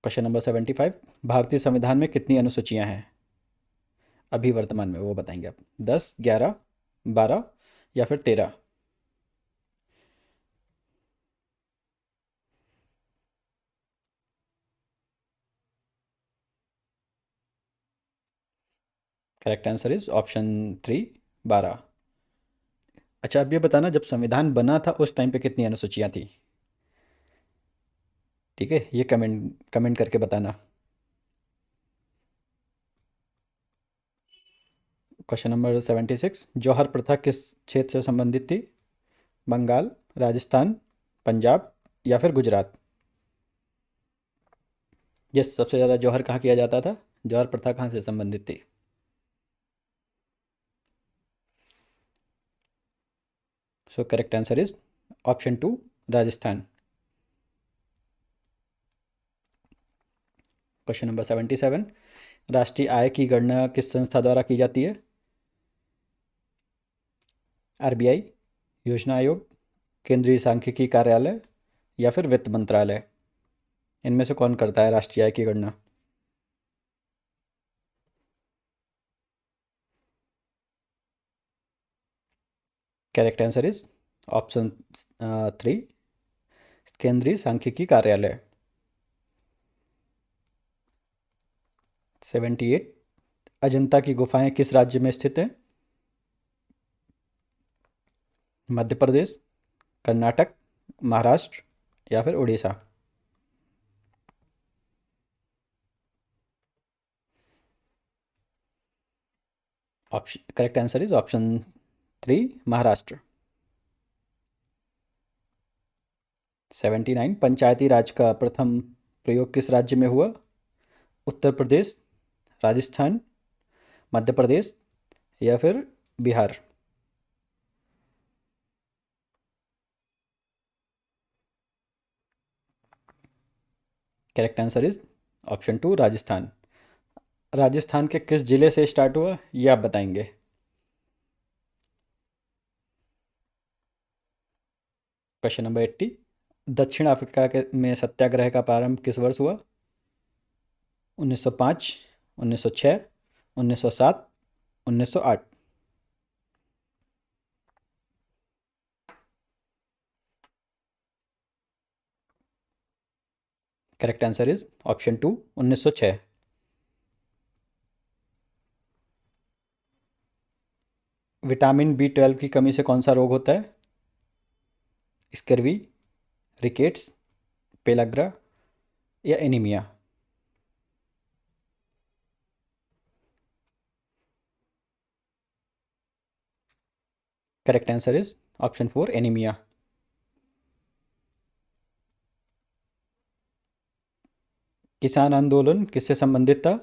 क्वेश्चन नंबर 75, भारतीय संविधान में कितनी अनुसूचियां हैं अभी वर्तमान में, वो बताएंगे आप। 10, 11, 12 या फिर 13। Correct answer is option three, 12। अच्छा, अब ये बताना, जब संविधान बना था उस टाइम पे कितनी अनुसूचियां थी? ठीक है, ये कमेंट कमेंट करके बताना। क्वेश्चन नंबर 76, जौहर प्रथा किस क्षेत्र से संबंधित थी? बंगाल, राजस्थान, पंजाब या फिर गुजरात। यस, सबसे ज़्यादा जौहर कहाँ किया जाता था? जौहर प्रथा कहाँ से संबंधित थी? So correct answer is option two, Rajasthan. Question number 77, राष्ट्रीय आय की गणना किस संस्था द्वारा की जाती है? आरबीआई, योजना आयोग, केंद्रीय सांख्यिकी कार्यालय या फिर वित्त मंत्रालय। इनमें से कौन करता है राष्ट्रीय आय की गणना? Correct answer is option three, केंद्रीय सांख्यिकी कार्यालय। 78, अजंता की गुफाएं किस राज्य में स्थित हैं? मध्य प्रदेश, कर्नाटक, महाराष्ट्र या फिर Orissa. Option correct answer is option three, Maharashtra. 79, पंचायती राज का प्रथम प्रयोग किस राज्य में हुआ? उत्तर प्रदेश, राजस्थान, मध्य प्रदेश या फिर Bihar. Correct answer is option two, Rajasthan. Rajasthan के किस जिले से स्टार्ट हुआ ये आप बताएंगे? Question number 80। दक्षिण अफ्रीका के में सत्याग्रह का प्रारंभ किस वर्ष हुआ? 1905, 1906, 1907, 1908। Correct answer is option two, 1906। Vitamin B12 की कमी से कौन सा रोग होता है? स्कर्वी, रिकेट्स, पेलाग्रा या anaemia? Correct answer is option four, anaemia. किसान आंदोलन किससे संबंधित था?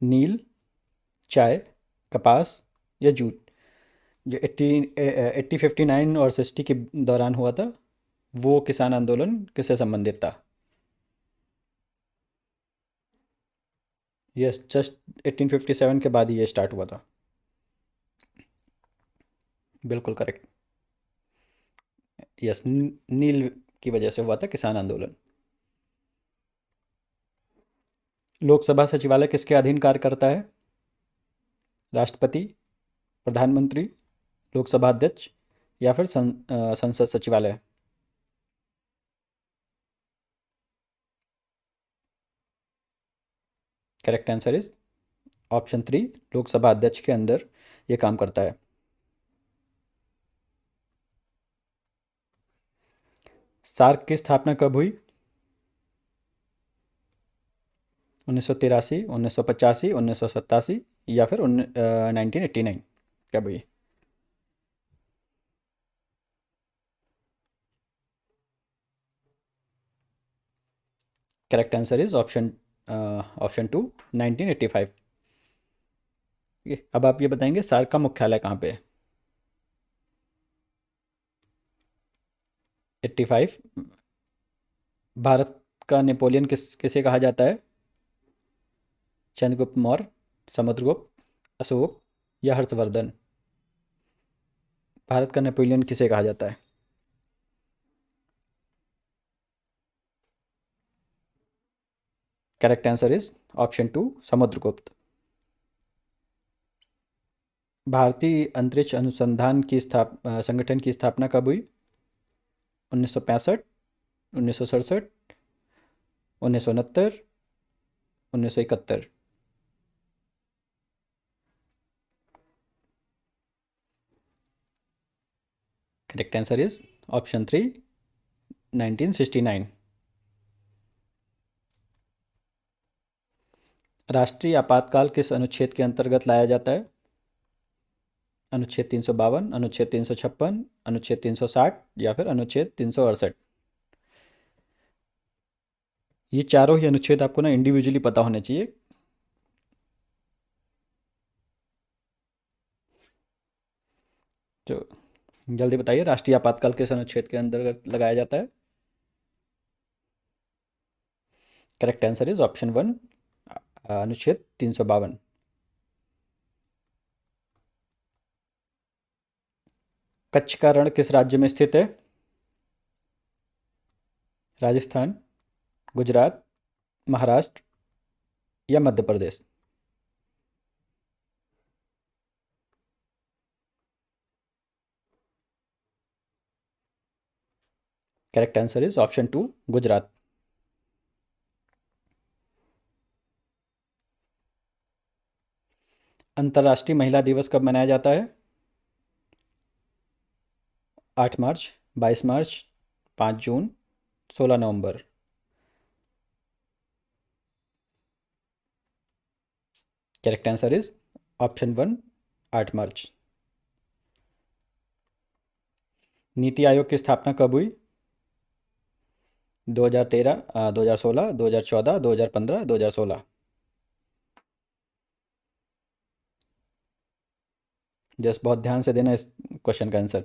नील, चाय, कपास या जूट? जो 1859 और 60 के दौरान हुआ था, वो किसान आंदोलन किससे संबंधित था? यस, जस्ट 1857 के बाद ही ये स्टार्ट हुआ था। बिल्कुल करेक्ट। यस, नील की वजह से हुआ था किसान आंदोलन। लोकसभा सचिवालय किसके अधीन कार्य करता है? राष्ट्रपति, प्रधानमंत्री, लोकसभा अध्यक्ष या फिर संसद सचिवालय? Correct answer is option three, Lok Sabha अध्यक्ष के अंदर ये काम करता है। सार्क की स्थापना कब हुई? 1983, 1985, 1987 या फिर 1989? कब हुई? Correct answer is option two, 1985। अब आप ये बताएंगे सार्क का मुख्यालय कहाँ पे है? 85। भारत का नेपोलियन किसे कहा जाता है? चंद्रगुप्त मौर्य, समुद्रगुप्त, अशोक या हर्षवर्धन? भारत का नेपोलियन किसे कहा जाता है? Correct answer is option two, Samudragupta. भारतीय अंतरिक्ष अनुसंधान की संगठन की स्थापना कब हुई? 1965, 1967, 1969, 1971? Correct answer is option three, 1969। राष्ट्रीय आपातकाल किस अनुच्छेद के अंतर्गत लाया जाता है? अनुच्छेद 352, अनुच्छेद 356, अनुच्छेद 360 या फिर अनुच्छेद 368? ये चारों ही अनुच्छेद आपको ना इंडिविजुअली पता होने चाहिए। तो जल्दी बताइए, राष्ट्रीय आपातकाल किस अनुच्छेद के अंतर्गत लगाया जाता है? Correct answer is option one, अनुच्छेद 352। कच्छ का रण किस राज्य में स्थित है? राजस्थान, गुजरात, महाराष्ट्र या Madhya Pradesh? Correct answer is option two, Gujarat. अंतर्राष्ट्रीय महिला दिवस कब मनाया जाता है? 8 मार्च, 22 मार्च, 5 जून, 16 नवंबर? Correct answer is option one, 8 March. NITI Aayog की स्थापना कब हुई? 2013, 2016, 2014, 2015, 2016? जस्ट बहुत ध्यान से देना इस क्वेश्चन का answer.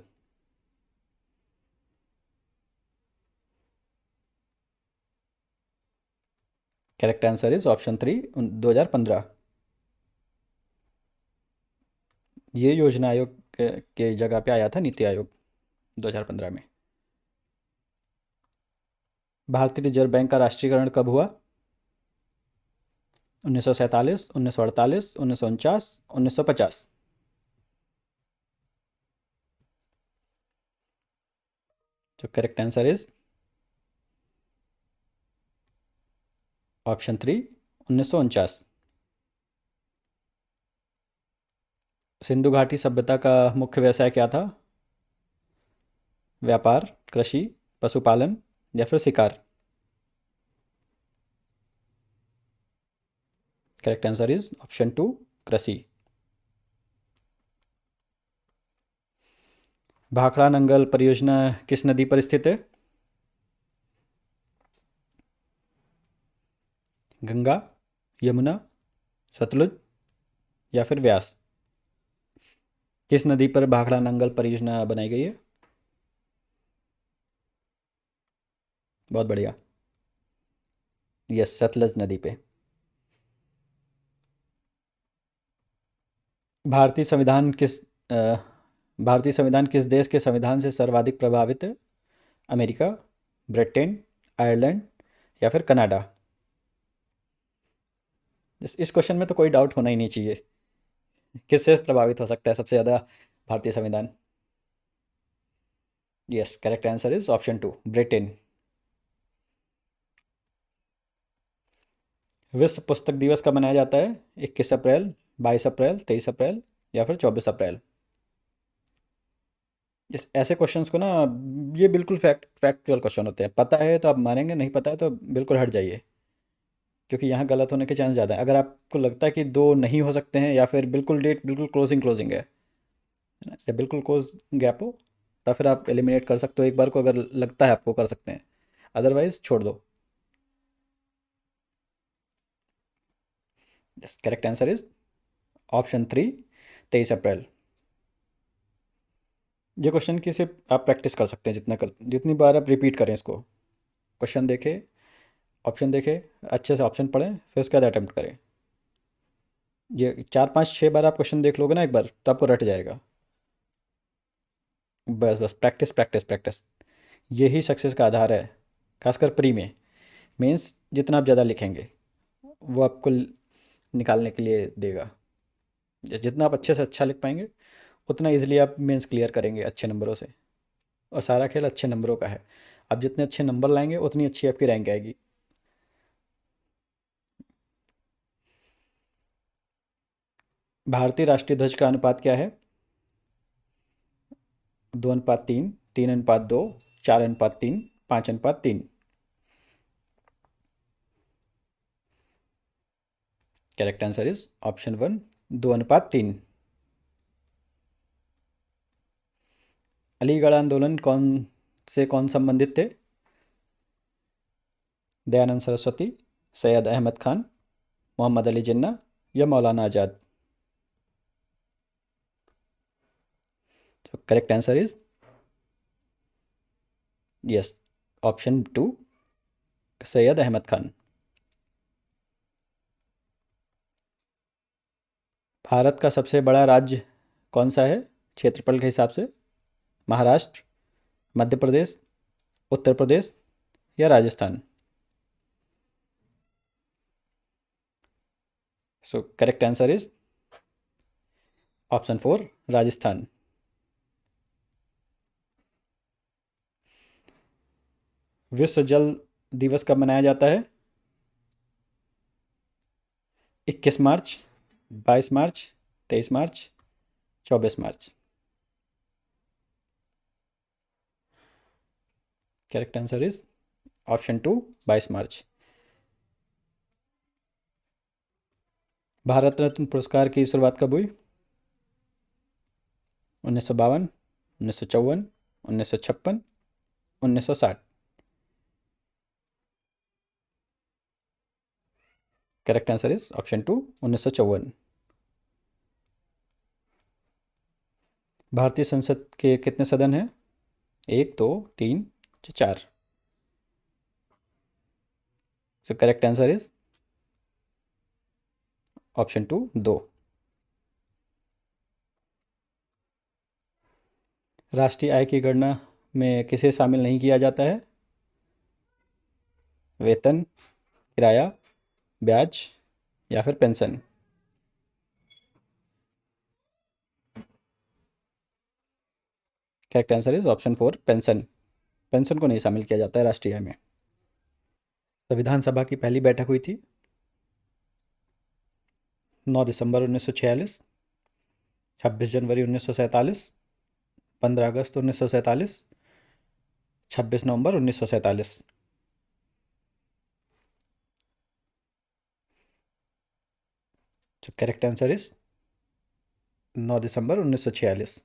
Correct answer is option 3, 2015। ये योजना आयोग के जगह पे आया था नीति आयोग 2015 में। भारतीय रिजर्व बैंक का राष्ट्रीयकरण कब हुआ? 1947, 1948, 1949, 1950। तो correct answer is option 3, 1949। Sindhu घाटी सभ्यता का मुख्य व्यवसाय क्या था? व्यापार, कृषि, पशुपालन या फिर शिकार? करेक्ट आंसर इज ऑप्शन 2, कृषि। भाखड़ा नंगल परियोजना किस नदी पर स्थित है? गंगा, यमुना, सतलुज या फिर व्यास? किस नदी पर भाखड़ा नंगल परियोजना बनाई गई है? बहुत बढ़िया। यस, सतलज नदी पे। भारतीय संविधान किस अ, भारतीय संविधान किस देश के संविधान से सर्वाधिक प्रभावित है? अमेरिका, ब्रिटेन, आयरलैंड या फिर कनाडा? इस क्वेश्चन में तो कोई डाउट होना ही नहीं चाहिए। किससे प्रभावित हो सकता है सबसे ज़्यादा भारतीय संविधान? Yes, correct answer is option 2, Britain. विश्व पुस्तक दिवस कब मनाया जाता है? 21 अप्रैल, 22 अप्रैल, 23 अप्रैल या फिर 24 अप्रैल? इस ऐसे क्वेश्चंस को ना, ये बिल्कुल फैक्चुअल क्वेश्चन होते हैं। पता है तो आप मानेंगे, नहीं पता है तो बिल्कुल हट जाइए, क्योंकि यहाँ गलत होने के चांस ज़्यादा है। अगर आपको लगता है कि दो नहीं हो सकते हैं या फिर बिल्कुल डेट बिल्कुल क्लोजिंग क्लोजिंग है ना, या बिल्कुल क्लोज गैप हो, तो फिर आप एलिमिनेट कर सकते हो एक बार को, अगर लगता है आपको कर सकते हैं। अदरवाइज छोड़ दो। Yes, correct answer is option 3, 23 अप्रैल। ये क्वेश्चन की सिर्फ आप प्रैक्टिस कर सकते हैं, जितनी बार आप रिपीट करें इसको। क्वेश्चन देखें, ऑप्शन देखें, अच्छे से ऑप्शन पढ़ें, फिर उसके बाद अटैम्प्ट करें। ये 4 5 6 बार आप क्वेश्चन देख लोगे ना एक बार, तो आपको रट जाएगा। बस बस प्रैक्टिस प्रैक्टिस प्रैक्टिस, यही सक्सेस का आधार है। खासकर प्री में, मेंस जितना आप ज़्यादा लिखेंगे वो आपको निकालने के लिए देगा। जितना आप अच्छे से अच्छा लिख पाएंगे, उतना इजीली आप मेंस क्लियर करेंगे अच्छे नंबरों से। और सारा खेल अच्छे नंबरों का है। आप जितने अच्छे नंबर लाएंगे उतनी अच्छी आपकी रैंक आएगी। भारतीय राष्ट्रीय ध्वज का अनुपात क्या है? 2:3, 3:2, 4:3, 5:3? Correct answer is option 1, 2:3। Aligarh आंदोलन कौन संबंधित थे? दयानंद सरस्वती, सैयद अहमद खान, मोहम्मद अली जिन्ना या मौलाना आज़ाद? तो correct answer is yes, option 2, Syed Ahmad Khan. Bharat का सबसे बड़ा राज्य कौन सा है क्षेत्रफल के हिसाब से? महाराष्ट्र, मध्य प्रदेश, उत्तर प्रदेश या राजस्थान? सो correct answer is option 4, Rajasthan. विश्व जल दिवस कब मनाया जाता है? 21 मार्च, 22 मार्च, 23 मार्च, 24 मार्च? करेक्ट आंसर इज ऑप्शन 2, 22 मार्च। भारत रत्न पुरस्कार की शुरुआत कब हुई? 1952, 1954, 1956, 1960? Correct answer is option 2, 1954। भारतीय संसद के कितने सदन हैं? 1, 2, 3, 4? सो करेक्ट आंसर इज ऑप्शन 2 2। राष्ट्रीय आय की गणना में किसे शामिल नहीं किया जाता है? वेतन, किराया, ब्याज या फिर pension. Correct answer is option 4 pension. Pension को नहीं शामिल किया जाता है राष्ट्रीय आय में। संविधान सभा की पहली बैठक हुई थी 9 दिसंबर 1946, 26 जनवरी 1947, 15 अगस्त 1947, 26 नवंबर 1947। तो करेक्ट आंसर इज 9 दिसंबर 1946।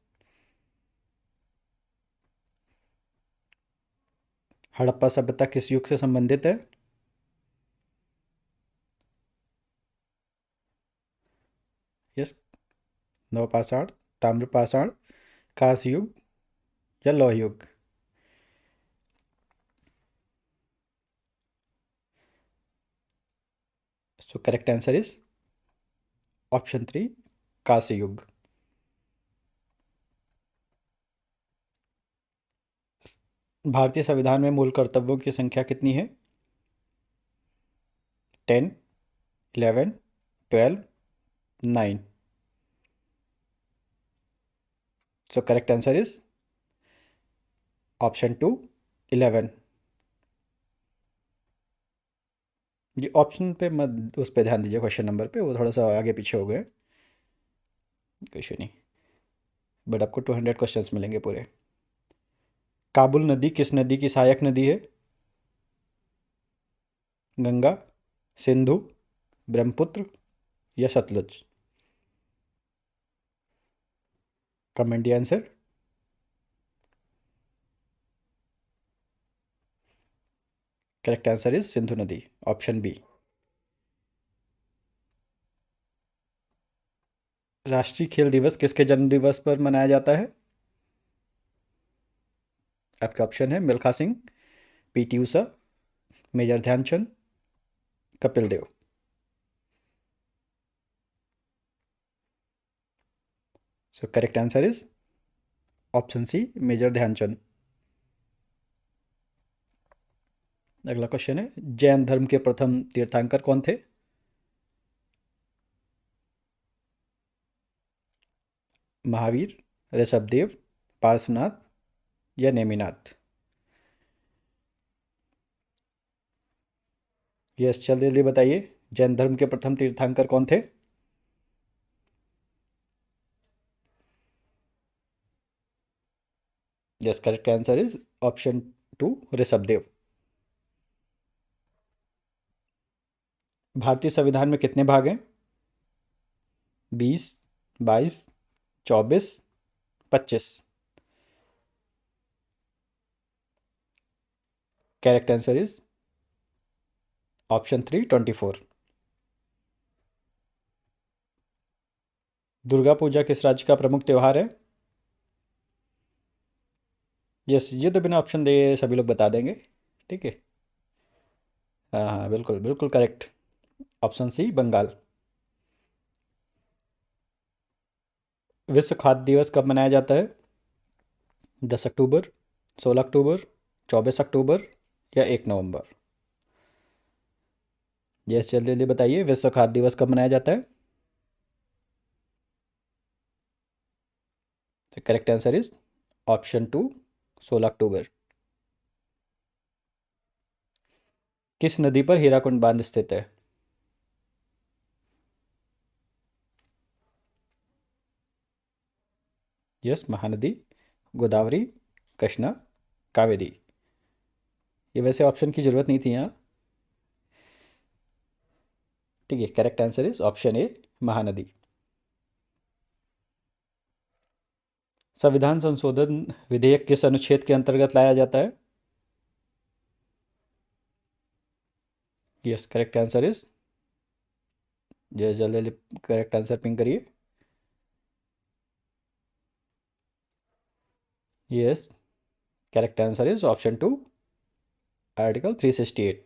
हड़प्पा सभ्यता किस युग से संबंधित है? यस, नवपाषाण, ताम्रपाषाण, कांस्य युग या लौह युग। सो करेक्ट आंसर इज ऑप्शन 3 कांस्य युग। भारतीय संविधान में मूल कर्तव्यों की संख्या कितनी है? 10, 11, 12, 9। सो करेक्ट आंसर इज ऑप्शन 2 11। ये ऑप्शन पे मत, उस पर ध्यान दीजिए, क्वेश्चन नंबर पे वो थोड़ा सा आगे पीछे हो गए। क्वेश्चन नहीं, बट आपको 200 क्वेश्चंस मिलेंगे पूरे। काबुल नदी किस नदी की सहायक नदी है? गंगा, सिंधु, ब्रह्मपुत्र या Sutlej. Comment the answer. Correct answer is Sindhu नदी, ऑप्शन बी। राष्ट्रीय खेल दिवस किसके जन्म दिवस पर मनाया जाता है? आपका ऑप्शन है Milkha Singh, PT Usha, major Dhyanchand, Kapil Dev. So correct answer is option C major Dhyanchand. अगला क्वेश्चन है, जैन धर्म के प्रथम तीर्थंकर कौन थे? महावीर, ऋषभदेव, पार्श्वनाथ या नेमिनाथ। यस, जल्दी जल्दी बताइए, जैन धर्म के प्रथम तीर्थंकर कौन थे? Yes, correct answer is option 2 Rishabhdev. भारतीय संविधान में कितने भाग हैं? 20, 22, 24, 25। Correct answer is option 3 24। Durga Puja किस राज्य का प्रमुख त्यौहार है? यस, ये तो बिना ऑप्शन दे सभी लोग बता देंगे। ठीक है। हाँ हाँ, बिल्कुल बिल्कुल करेक्ट, ऑप्शन सी बंगाल। विश्व खाद्य दिवस कब मनाया जाता है? 10 अक्टूबर, 16 अक्टूबर, 24 अक्टूबर या 1 नवंबर। यस, जल्दी जल्दी बताइए, विश्व खाद्य दिवस कब मनाया जाता है? तो करेक्ट आंसर इज ऑप्शन 2 16 अक्टूबर। किस नदी पर हीराकुंड बांध स्थित है? यस, महानदी, गोदावरी, कृष्णा, कावेरी। ये वैसे ऑप्शन की ज़रूरत नहीं थी यहाँ। ठीक है, करेक्ट आंसर इज ऑप्शन ए महानदी। संविधान संशोधन विधेयक किस अनुच्छेद के अंतर्गत लाया जाता है? यस, करेक्ट आंसर इज, जल्दी जल्दी करेक्ट आंसर पिंग करिए। Yes, correct answer is option 2 article 368।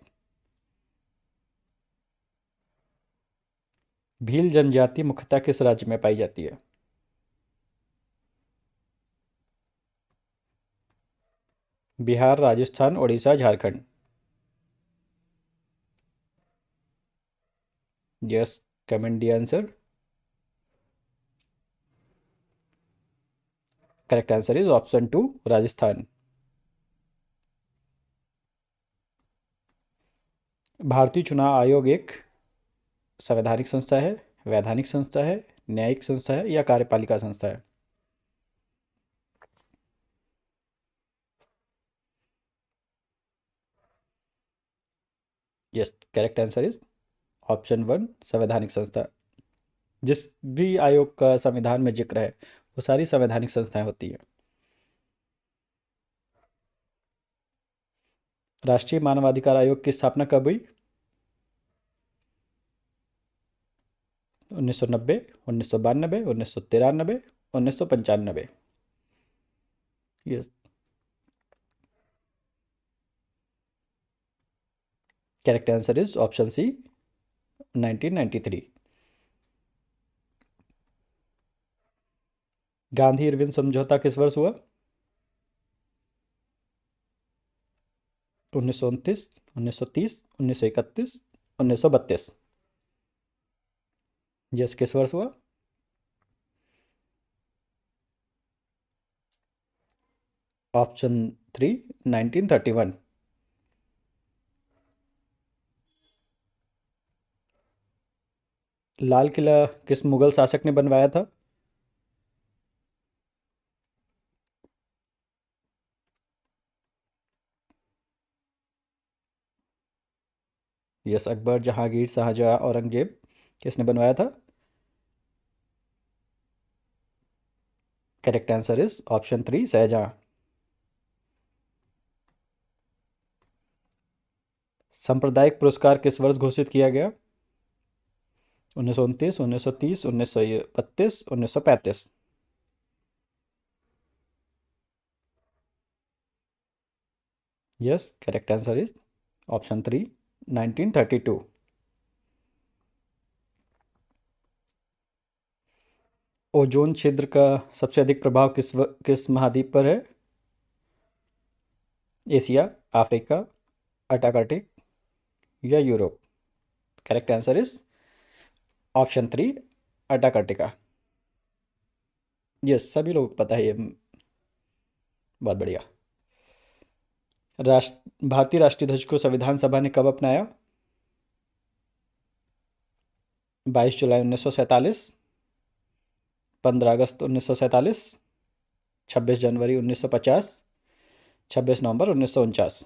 Bhil जनजाति मुख्यतः किस राज्य में पाई जाती है? Bihar, Rajasthan, Orissa, Jharkhand. Yes, comment the answer. Correct answer is option two, Rajasthan. भारतीय चुनाव आयोग एक संवैधानिक संस्था है, वैधानिक संस्था है, न्यायिक संस्था है या कार्यपालिका संस्था है? Yes, correct answer is option one, संवैधानिक संस्था। जिस भी आयोग का संविधान में जिक्र है वो सारी संवैधानिक संस्थाएं होती हैं। राष्ट्रीय मानवाधिकार आयोग की स्थापना कब हुई? 1990, 1992, 1993, 1995। Yes, correct answer is option C, 1993। Gandhi Irwin समझौता किस वर्ष हुआ? 1929, 1930, 1931, 1932। यस, किस वर्ष हुआ? Option three, 1931। लाल किला किस मुगल शासक ने बनवाया था? यस, अकबर, जहांगीर, शाहजहां, औरंगजेब। किसने बनवाया था? Correct answer is option three, Shahjahan. सांप्रदायिक पुरस्कार किस वर्ष घोषित किया गया? 1929, 1930, 1932, 1935। Yes, correct answer is option three, 1932। Ozone छिद्र का सबसे अधिक प्रभाव किस महाद्वीप पर है? एशिया, अफ्रीका, अंटार्कटिक या Europe? Correct answer is option three, Antarctica. Yes, सभी लोग पता है ये। बहुत बढ़िया। भारतीय राष्ट्रीय ध्वज को संविधान सभा ने कब अपनाया? 22 जुलाई 1947, 15 अगस्त 1947, 26 जनवरी 1950, 26 नवंबर 1949।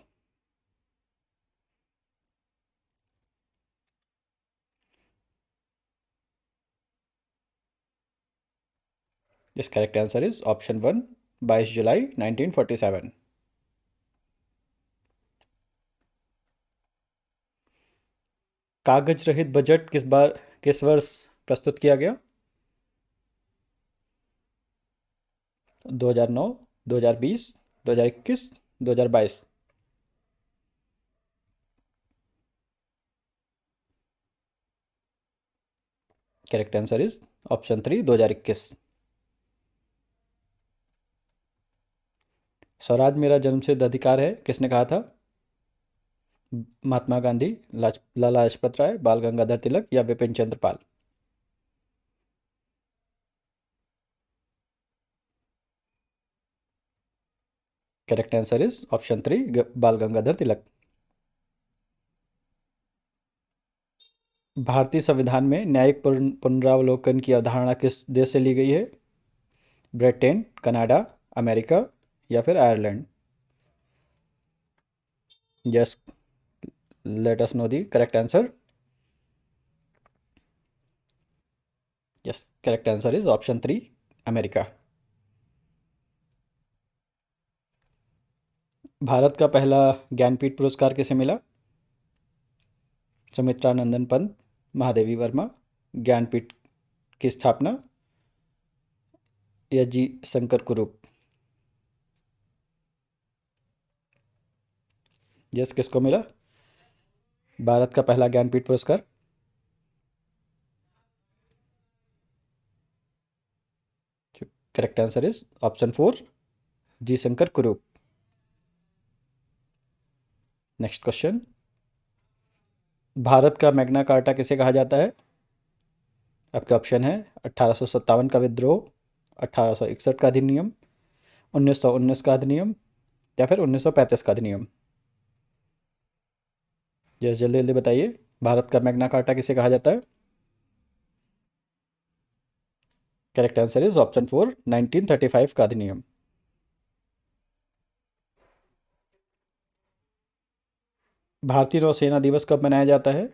इस correct answer is option one, 22 जुलाई 1947। कागज रहित बजट किस वर्ष प्रस्तुत किया गया? 2009, 2020, 2021, 2022। Correct answer is option three, 2021। Swaraj मेरा जन्मसिद्ध अधिकार है किसने कहा था? महात्मा गांधी, लाला लाजपत राय, बाल गंगाधर तिलक या Bipin Chandra Pal? Correct answer is option three, Bal Gangadhar तिलक। भारतीय संविधान में न्यायिक पुनरावलोकन की अवधारणा किस देश से ली गई है? ब्रिटेन, कनाडा, अमेरिका या फिर Ireland? Yes, let us know the correct answer. Yes, correct answer is option three, America. Bharat का पहला ज्ञानपीठ पुरस्कार किसे मिला? सुमित्रा नंदन पंत, महादेवी वर्मा, ज्ञानपीठ की स्थापना या जी शंकर कुरूप? यस, किसको मिला भारत का पहला ज्ञानपीठ पुरस्कार? करेक्ट आंसर इज ऑप्शन 4, जी शंकर कुरूप। नेक्स्ट क्वेश्चन, भारत का मैग्ना कार्टा किसे कहा जाता है? आपके ऑप्शन है 1857 का विद्रोह, 1861 का अधिनियम, 1919 का अधिनियम, या फिर 1935 का अधिनियम। जल्दी जल्दी जल्दी बताइए, भारत का मैग्ना कार्टा किसे कहा जाता है? करेक्ट आंसर इज ऑप्शन 4, 1935 का अधिनियम। भारतीय नौसेना दिवस कब मनाया जाता है?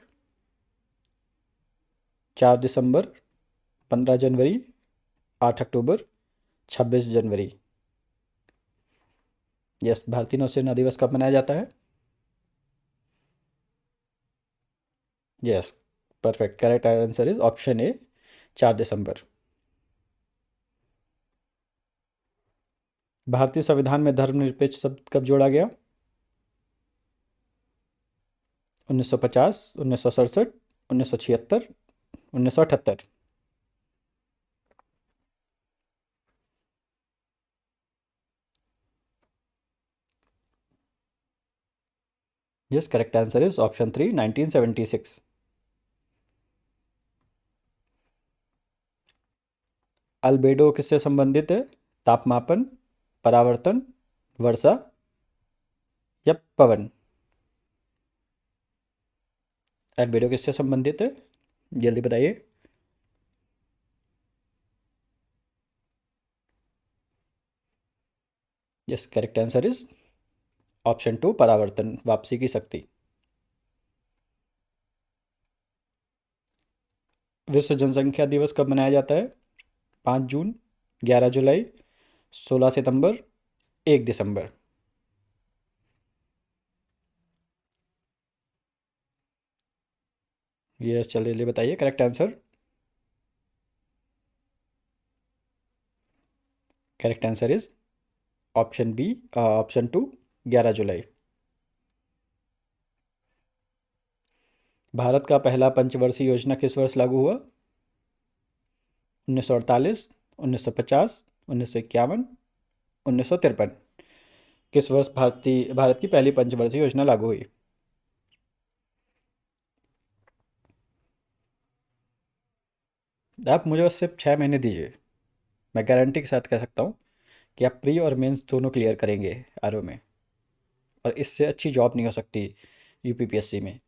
4 दिसंबर, 15 जनवरी, 8 अक्टूबर, 26 जनवरी। यस, भारतीय नौसेना दिवस कब मनाया जाता है? Yes, perfect, correct answer is option ए, 4 दिसंबर। भारतीय संविधान में धर्मनिरपेक्ष शब्द कब जोड़ा गया? 1950, 1967, 1976, 1978। Yes, correct answer is option 3, 1976। Albedo किससे संबंधित है? तापमापन, परावर्तन, वर्षा, या पवन। अल्बेडो किससे संबंधित है? जल्दी बताइए। Yes, correct answer is option 2, परावर्तन, वापसी की शक्ति। विश्व जनसंख्या दिवस कब मनाया जाता है? 5 जून, 11 जुलाई, 16 सितंबर, 1 दिसंबर। यस, जल्दी जल्दी बताइए correct answer. Correct answer is option B, option 2, 11 जुलाई। भारत का पहला पंचवर्षीय योजना किस वर्ष लागू हुआ? 1948, 1950, 1951, 1953। किस वर्ष भारत की पहली पंचवर्षीय योजना लागू हुई? आप मुझे बस सिर्फ 6 महीने दीजिए, मैं गारंटी के साथ कह सकता हूँ कि आप प्री और मेंस दोनों क्लियर करेंगे आरओ में, और इससे अच्छी जॉब नहीं हो सकती यूपीपीएससी में।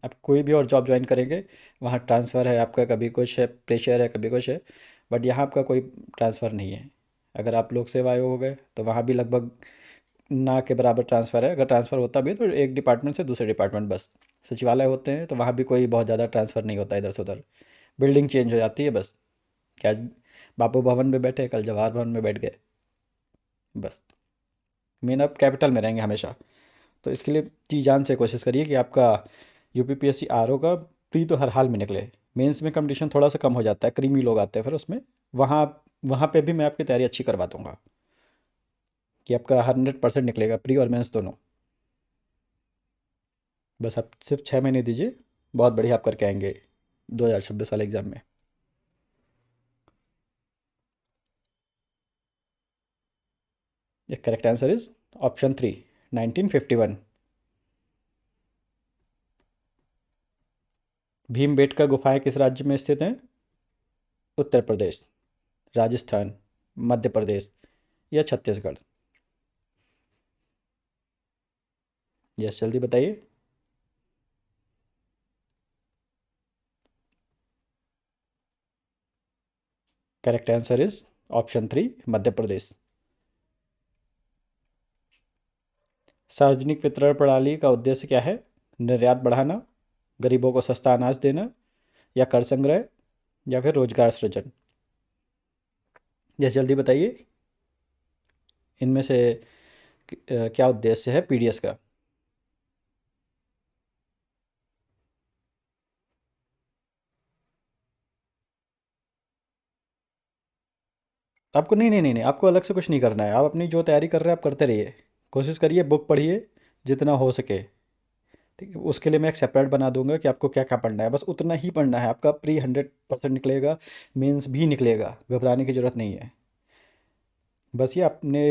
आप कोई भी और जॉब ज्वाइन करेंगे, वहाँ ट्रांसफ़र है आपका, कभी कुछ है, प्रेशर है, कभी कुछ है, बट यहाँ आपका कोई ट्रांसफ़र नहीं है। अगर आप लोक सेवा आयोग हो गए तो वहाँ भी लगभग ना के बराबर ट्रांसफ़र है। अगर ट्रांसफ़र होता भी है तो एक डिपार्टमेंट से दूसरे डिपार्टमेंट बस। सचिवालय होते हैं तो वहाँ भी कोई बहुत ज़्यादा ट्रांसफ़र नहीं होता इधर से उधर, बिल्डिंग चेंज हो जाती है बस। क्या आज बापू भवन में बैठे, कल जवाहर भवन में बैठ गए, बस। मेन अब कैपिटल में रहेंगे हमेशा। तो इसके लिए जी जान से कोशिश करिए कि आपका यूपीपीएससी आरओ का प्री तो हर हाल में निकले। मेंस में कंपटीशन थोड़ा सा कम हो जाता है, क्रीमी लोग आते हैं फिर उसमें। वहाँ वहाँ पे भी मैं आपकी तैयारी अच्छी करवा दूंगा कि आपका 100% निकलेगा, प्री और मेंस दोनों। बस आप सिर्फ 6 महीने दीजिए, बहुत बढ़िया आप करके आएंगे 2026 वाले एग्ज़ाम में। Correct answer is option 3, 1951। Bhimbetka गुफाएं किस राज्य में स्थित हैं? उत्तर प्रदेश, राजस्थान, मध्य प्रदेश, या छत्तीसगढ़। यस, जल्दी बताइए। Correct answer is option 3, Madhya Pradesh. सार्वजनिक वितरण प्रणाली का उद्देश्य क्या है? निर्यात बढ़ाना, गरीबों को सस्ता अनाज देना, या कर संग्रह, या फिर रोजगार सृजन। यस, जल्दी बताइए, इनमें से क्या उद्देश्य है पीडीएस का? आपको नहीं नहीं नहीं नहीं, आपको अलग से कुछ नहीं करना है। आप अपनी जो तैयारी कर रहे हैं आप करते रहिए, कोशिश करिए, बुक पढ़िए जितना हो सके। ठीक है, उसके लिए मैं एक सेपरेट बना दूंगा कि आपको क्या क्या पढ़ना है, बस उतना ही पढ़ना है। आपका प्री 100 100% निकलेगा, मेंस भी निकलेगा, घबराने की ज़रूरत नहीं है। बस ये अपने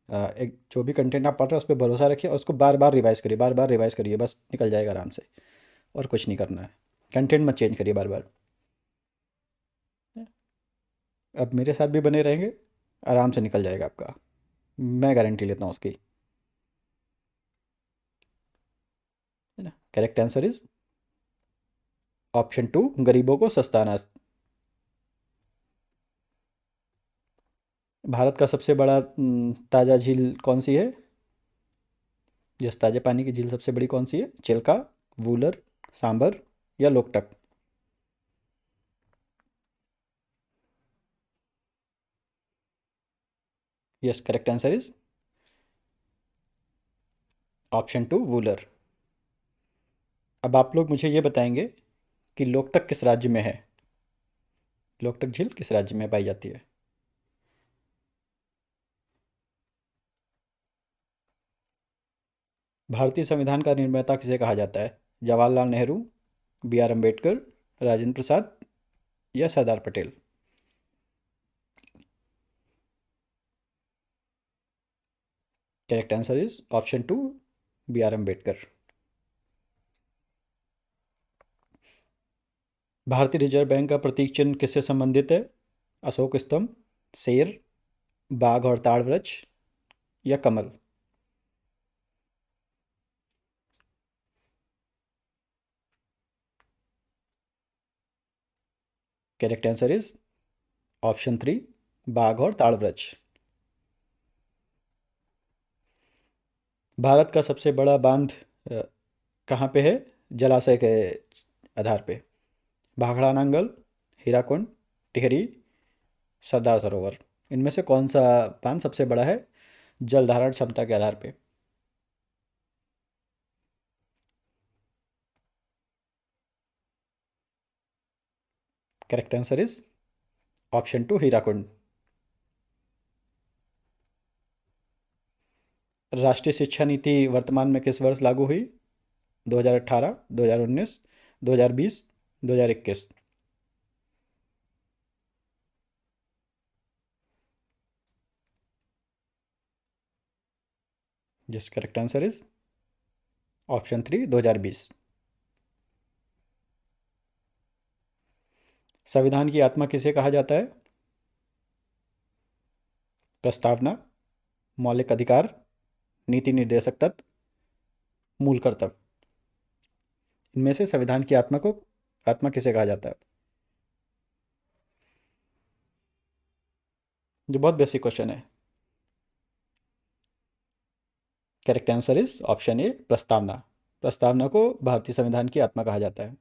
एक जो भी कंटेंट आप पढ़ रहे हो उस पर भरोसा रखिए और उसको बार बार रिवाइज करिए, बार बार रिवाइज करिए, बस निकल जाएगा आराम से। और कुछ नहीं करना है, कंटेंट मत चेंज करिए बार बार। अब मेरे साथ भी बने रहेंगे, आराम से निकल जाएगा आपका, मैं गारंटी लेता हूँ उसकी। है ना? करेक्ट आंसर इज ऑप्शन 2, गरीबों को सस्ता अनाज। भारत का सबसे बड़ा ताज़ा झील कौन सी है? जिस ताज़े पानी की झील सबसे बड़ी कौन सी है? चिल्का, वूलर, सांबर या Loktak? Yes, correct answer is option 2, Wular. अब आप लोग मुझे ये बताएंगे कि लोकटक किस राज्य में है? लोकटक झील किस राज्य में पाई जाती है? भारतीय संविधान का निर्माता किसे कहा जाता है? जवाहरलाल नेहरू, बी आर अम्बेडकर, राजेंद्र प्रसाद या Sardar Patel? Correct answer is option 2, B R Ambedkar. भारतीय रिजर्व बैंक का प्रतीक चिन्ह किससे संबंधित है? अशोक स्तंभ, शेर, बाघ और ताड़ वृक्ष या कमल? करेक्ट आंसर इज ऑप्शन 3, बाघ और ताड़ वृक्ष। भारत का सबसे बड़ा बांध अ, कहाँ पे है जलाशय के आधार पे? भाखड़ा नांगल, हीराकुंड, टिहरी, सरदार सरोवर? इनमें से कौन सा बांध सबसे बड़ा है जल धारण क्षमता के आधार पे? Correct answer is option 2, Hirakud. राष्ट्रीय शिक्षा नीति वर्तमान में किस वर्ष लागू हुई? 2018, 2019, 2020, 2021? जिस करेक्ट आंसर इज ऑप्शन 3, 2020। संविधान की आत्मा किसे कहा जाता है? प्रस्तावना, मौलिक अधिकार, नीति निर्देशक तत्व, मूल कर्तव्य? इनमें से संविधान की आत्मा किसे कहा जाता है? जो बहुत बेसिक क्वेश्चन है। करेक्ट आंसर इज ऑप्शन ए, प्रस्तावना। प्रस्तावना को भारतीय संविधान की आत्मा कहा जाता है।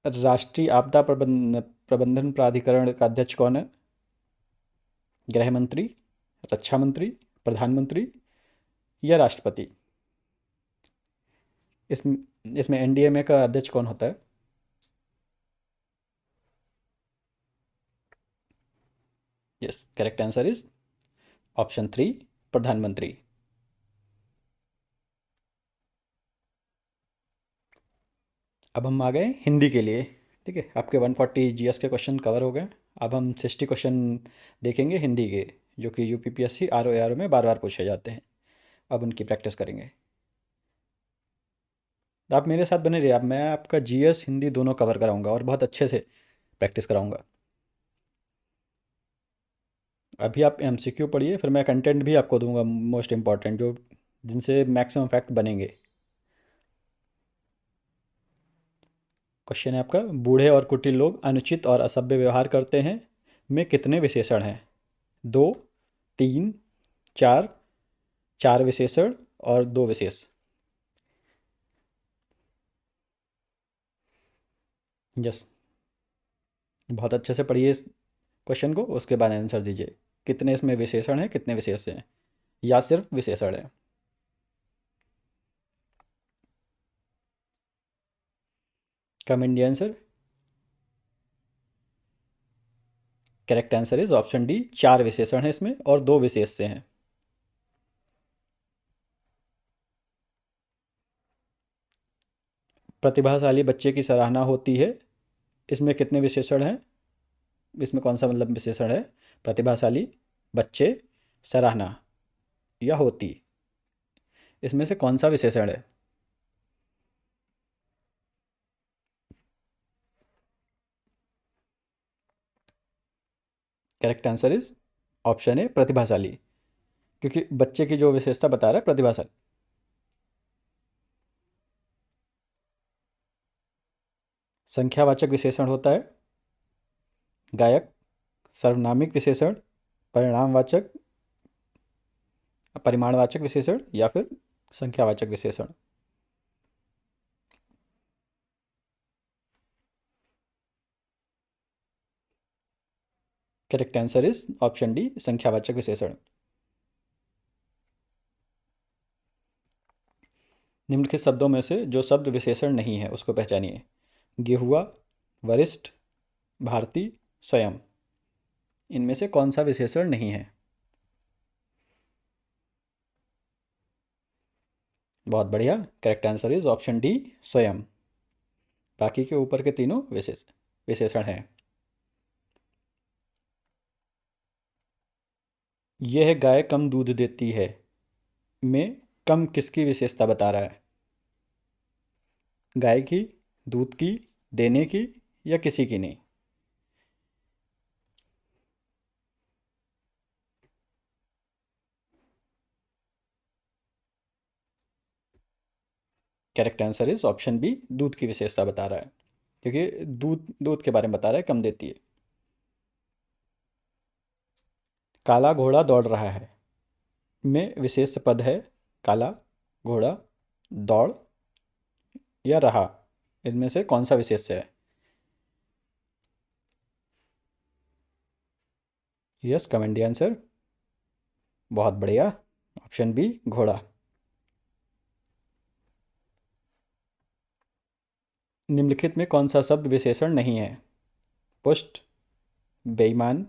राष्ट्रीय आपदा प्रबंधन प्राधिकरण का अध्यक्ष कौन है? गृह मंत्री, रक्षा मंत्री, प्रधानमंत्री या राष्ट्रपति? इसमें इसमें एनडीएमए का अध्यक्ष कौन होता है? Yes, correct answer is option 3, प्रधानमंत्री। अब हम आ गए हिंदी के लिए। ठीक है, आपके 140 जीएस के क्वेश्चन कवर हो गए। अब हम 60 क्वेश्चन देखेंगे हिंदी के, जो कि UPPSC R O R O में बार बार पूछे जाते हैं। अब उनकी प्रैक्टिस करेंगे। तो आप मेरे साथ बने रहिए, अब मैं आपका जीएस हिंदी दोनों कवर कराऊंगा और बहुत अच्छे से प्रैक्टिस कराऊंगा। अभी आप एमसीक्यू पढ़िए, फिर मैं कंटेंट भी आपको दूंगा मोस्ट इम्पॉर्टेंट, जो जिनसे मैक्सिमम फैक्ट बनेंगे। क्वेश्चन है आपका, बूढ़े और कुटिल लोग अनुचित और असभ्य व्यवहार करते हैं में कितने विशेषण हैं? 2, 3, 4, 4 विशेषण और 2 विशेष? यस, बहुत अच्छे से पढ़िए इस क्वेश्चन को, उसके बाद आंसर दीजिए। कितने इसमें विशेषण हैं, कितने विशेष हैं, या सिर्फ विशेषण है? Comment the answer. Correct answer is option D, 4 विशेषण हैं इसमें और 2 विशेष से हैं। प्रतिभाशाली बच्चे की सराहना होती है, इसमें कितने विशेषण हैं? इसमें कौन सा मतलब विशेषण है? प्रतिभाशाली, बच्चे, सराहना या होती, इसमें से कौन सा विशेषण है? करेक्ट आंसर इज ऑप्शन ए, प्रतिभाशाली, क्योंकि बच्चे की जो विशेषता बता रहा है प्रतिभाशाली। संख्यावाचक विशेषण होता है गायक, सर्वनामिक विशेषण, परिणामवाचक, परिमाणवाचक विशेषण या फिर संख्यावाचक विशेषण। Correct answer is option D, संख्यावाचक विशेषण। निम्नलिखित शब्दों में से जो शब्द विशेषण नहीं है उसको पहचानिए। गेहुआ, वरिष्ठ, भारती, स्वयं, इनमें से कौन सा विशेषण नहीं है? बहुत बढ़िया, correct answer is option D, स्वयं। बाकी के ऊपर के तीनों विशेषण हैं। यह गाय कम दूध देती है में कम किसकी विशेषता बता रहा है? गाय की, दूध की, देने की या किसी की नहीं? Correct answer is option B, दूध की विशेषता बता रहा है, क्योंकि दूध दूध के बारे में बता रहा है, कम देती है। काला घोड़ा दौड़ रहा है में विशेष पद है काला घोड़ा, दौड़ या रहा, इनमें से कौन सा विशेष है? Yes, comment the answer. बहुत बढ़िया, ऑप्शन बी, घोड़ा। निम्नलिखित में कौन सा शब्द विशेषण नहीं है? पुष्ट, बेईमान,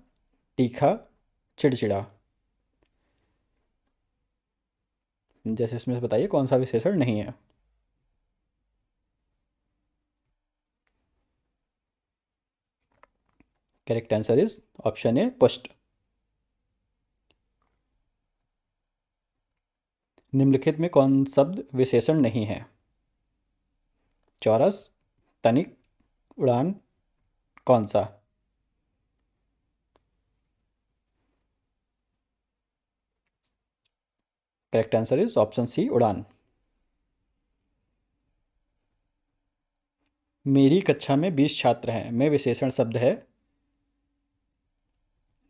तीखा, चिड़चिड़ा, जैसे इसमें से बताइए कौन सा विशेषण नहीं है? करेक्ट आंसर इज ऑप्शन ए, पुष्ट। निम्नलिखित में कौन शब्द विशेषण नहीं है? चौरस, तनिक, उड़ान, कौन सा? Correct answer is option C, उड़ान। मेरी कक्षा में 20 छात्र हैं में विशेषण शब्द है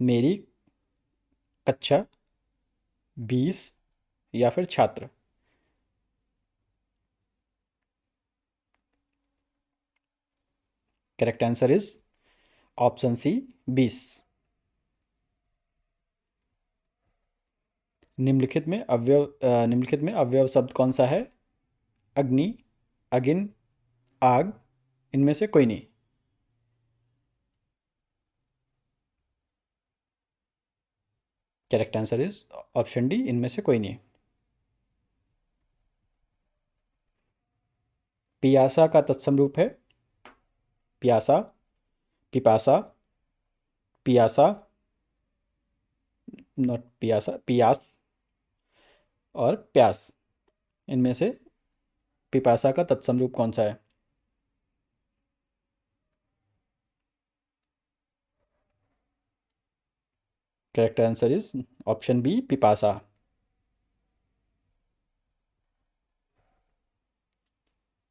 मेरी कक्षा, 20 या फिर छात्र। Correct answer is option C, 20। निम्नलिखित में अवयव शब्द कौन सा है? अग्नि, अगिन, आग, इनमें से कोई नहीं? Correct answer is option D, इनमें से कोई नहीं। पियासा का तत्सम रूप है प्यासा, पिपासा, पियासा, नॉट पियासा, पियास और प्यास, इनमें से पिपासा का तत्सम रूप कौन सा है? Correct answer is option B, पिपासा।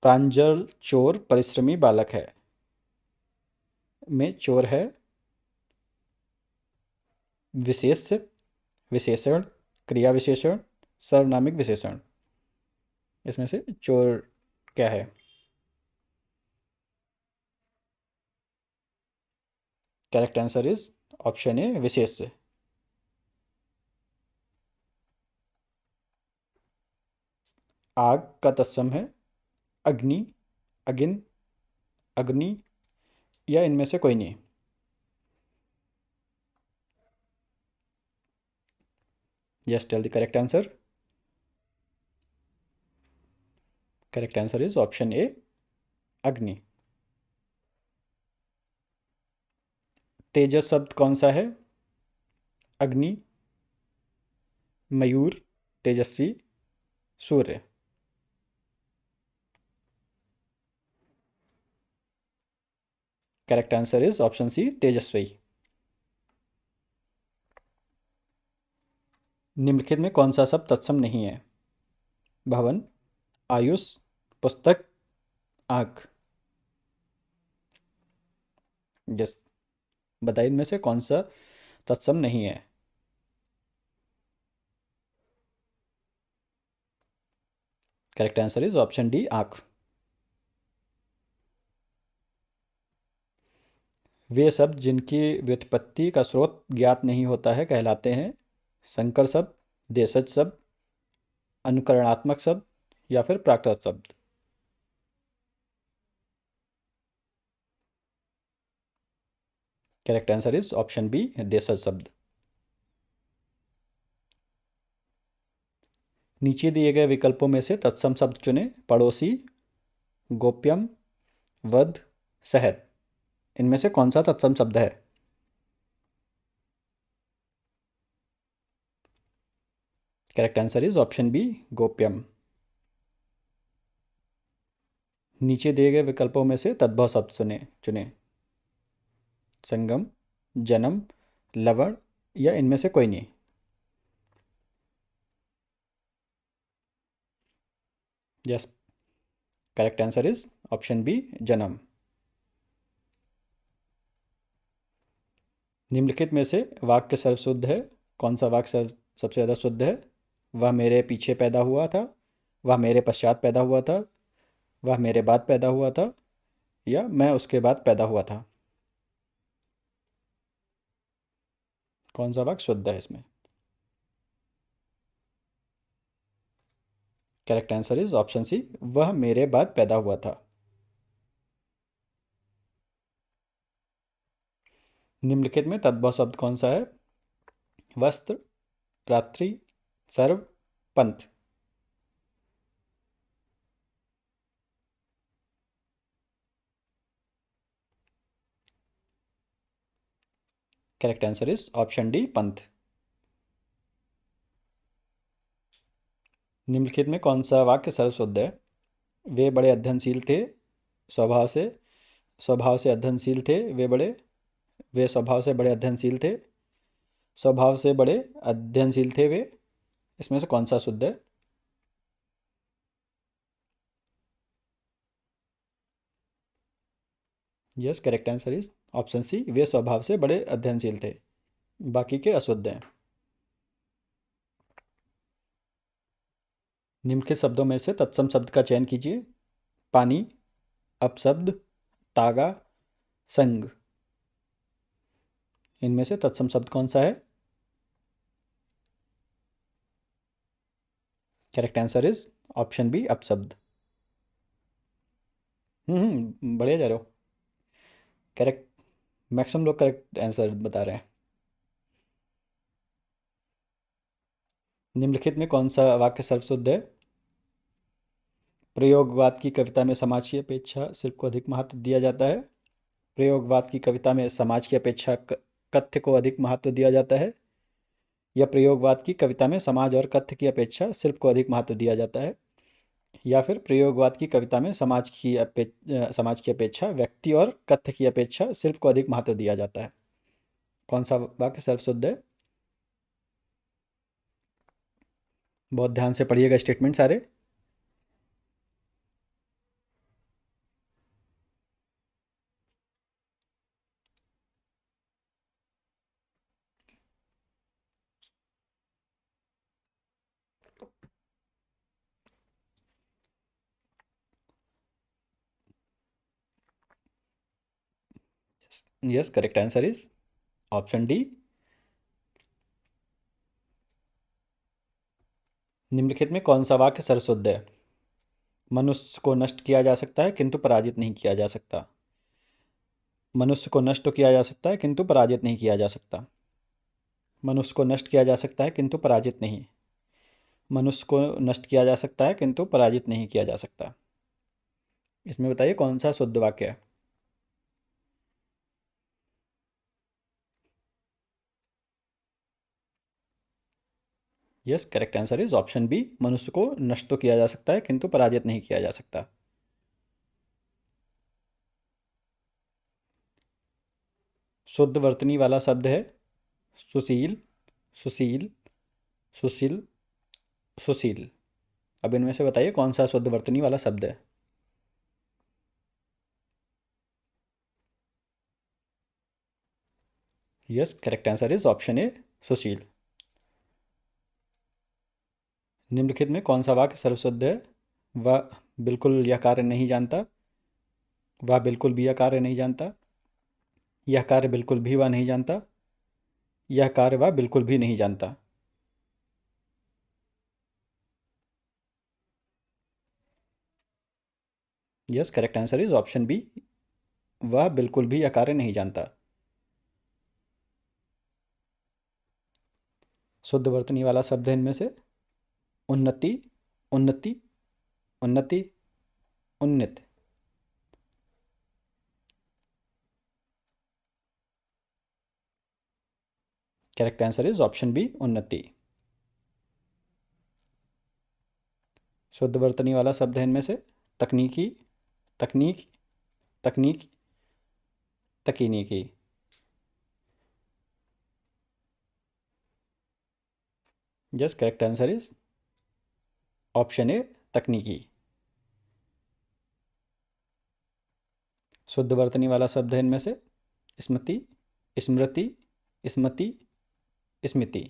प्रांजल चोर परिश्रमी बालक है में चोर है विशेष, विशेषण, क्रिया विशेषण, सर्वनामिक विशेषण, इसमें से चोर क्या है? Correct answer is option A, विशेष। आग का तत्सम है अग्नि, अगिन, अग्नि या इनमें से कोई नहीं? Yes, tell the correct answer. Correct answer is option A, अग्नि। तेजस शब्द कौन सा है? अग्नि, मयूर, तेजस्वी, सूर्य। Correct answer is option C, तेजस्वी। निम्नलिखित में कौन सा शब्द तत्सम नहीं है? भवन, आयुष, पुस्तक, आंख। यस, बताइए इनमें से कौन सा तत्सम नहीं है? Correct answer is option D, आंख। वे शब्द जिनकी व्युत्पत्ति का स्रोत ज्ञात नहीं होता है कहलाते हैं? संकर शब्द, देशज शब्द, अनुकरणात्मक शब्द, या फिर प्राकृत शब्द। Correct answer is option B, देशज शब्द। नीचे दिए गए विकल्पों में से तत्सम शब्द चुनें। पड़ोसी, गोप्यम, वध, शहद। इनमें से कौन सा तत्सम शब्द है? Correct answer is option B, गोप्यम। नीचे दिए गए विकल्पों में से तद्भव शब्द चुनें चुनें। संगम, जन्म, लवण, या इनमें से कोई नहीं। Yes, correct answer is option B, जन्म। निम्नलिखित में से वाक्य सर्वशुद्ध है? कौन सा वाक्य सबसे ज़्यादा शुद्ध है? वह मेरे पीछे पैदा हुआ था, वह मेरे पश्चात पैदा हुआ था, वह मेरे बाद पैदा हुआ था, या मैं उसके बाद पैदा हुआ था। कौन सा वाक्य शुद्ध है इसमें? Correct answer is option C, वह मेरे बाद पैदा हुआ था। निम्नलिखित में तद्भव शब्द कौन सा है? वस्त्र, रात्रि, सर्व, पंथ। Correct answer is option D, पंथ। निम्नलिखित में कौन सा वाक्य सर्वशुद्ध है? वे बड़े अध्ययनशील थे, स्वभाव से स्वभाव से अध्ययनशील थे वे स्वभाव से बड़े अध्ययनशील थे, स्वभाव से बड़े अध्ययनशील थे वे। इसमें से कौन सा शुद्ध है? Yes, correct answer is option C, वे स्वभाव से बड़े अध्ययनशील थे। बाकी के अशुद्ध हैं। निम्नलिखित शब्दों में से तत्सम शब्द का चयन कीजिए। पानी, अपशब्द, तागा, संग। इनमें से तत्सम शब्द कौन सा है? Correct answer is option B, अपशब्द। बढ़िया जा रहे हो। करेक्ट, मैक्सिमम लोग करेक्ट आंसर बता रहे हैं। निम्नलिखित में कौन सा वाक्य सर्वशुद्ध है? प्रयोगवाद की कविता में समाज की अपेक्षा शिल्प को अधिक महत्व दिया जाता है। प्रयोगवाद की कविता में समाज की अपेक्षा कथ्य को अधिक महत्व दिया जाता है, या प्रयोगवाद की कविता में समाज और कथ्य की अपेक्षा शिल्प को अधिक महत्व दिया जाता है, या फिर प्रयोगवाद की कविता में समाज की अपेक्षा व्यक्ति और कथ्य की अपेक्षा शिल्प को अधिक महत्व दिया जाता है। कौन सा वाक्य सर्वशुद्ध है? बहुत ध्यान से पढ़िएगा स्टेटमेंट सारे। Yes, correct answer is option D. निम्नलिखित में कौन सा वाक्य सर्वशुद्ध है? मनुष्य को नष्ट किया जा सकता है किंतु पराजित नहीं किया जा सकता। मनुष्य को नष्ट तो किया जा सकता है किंतु पराजित नहीं किया जा सकता। मनुष्य को नष्ट किया जा सकता है किंतु पराजित नहीं। मनुष्य को नष्ट किया जा सकता है किंतु पराजित नहीं किया जा सकता। इसमें बताइए कौन सा शुद्ध वाक्य है। Yes, correct answer is option B. मनुष्य को नष्ट तो किया जा सकता है किंतु पराजित नहीं किया जा सकता। शुद्ध वर्तनी वाला शब्द है सुशील, सुशील, सुशील, सुशील। अब इनमें से बताइए कौन सा शुद्ध वर्तनी वाला शब्द है। Yes, correct answer is option A, सुशील। निम्नलिखित में कौन सा वाक्य सर्वशुद्ध है। वह बिल्कुल यह कार्य नहीं जानता, वह बिल्कुल भी यह कार्य नहीं जानता, यह कार्य बिल्कुल भी वह नहीं जानता, यह कार्य वह बिल्कुल भी नहीं जानता। Yes, correct answer is option B. वह बिल्कुल भी यह कार्य नहीं जानता। शुद्ध वर्तनी वाला शब्द है इनमें से उन्नति, उन्नति, उन्नति, उन्नत। Correct answer is option B, उन्नति। शुद्ध वर्तनी वाला शब्द है इनमें से तकनीकी, तकनीक, तकनीक, तकीनीकी। Yes, correct answer is option A, तकनीकी। शुद्ध वर्तनी वाला शब्द है इनमें से स्मृति, स्मृति, स्मृति, स्मृति।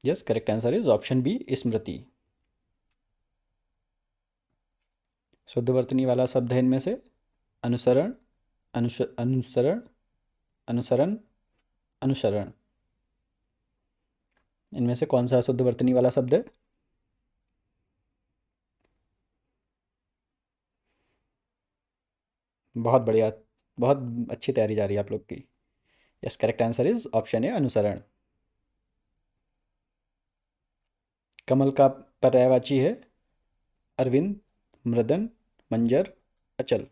Yes, correct answer is option B, स्मृति। शुद्ध वर्तनी वाला शब्द है इनमें से अनुसरण, अनुसरण, अनुसरण, अनुसरण। इनमें से कौन सा शुद्ध वर्तनी वाला शब्द है। बहुत बढ़िया, बहुत अच्छी तैयारी जा रही है आप लोग की। Yes, correct answer is option A, अनुसरण। कमल का पर्यायवाची है अरविंद, मृदन, मंजर, अचल।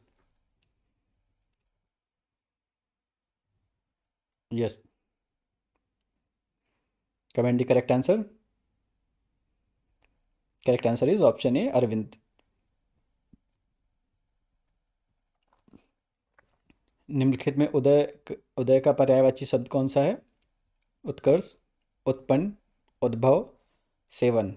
Yes, comment the correct answer. Correct answer is option A, अरविंद। निम्नलिखित में उदय, उदय का पर्यायवाची शब्द कौन सा है। उत्कर्ष, उत्पन्न, उद्भव, सेवन।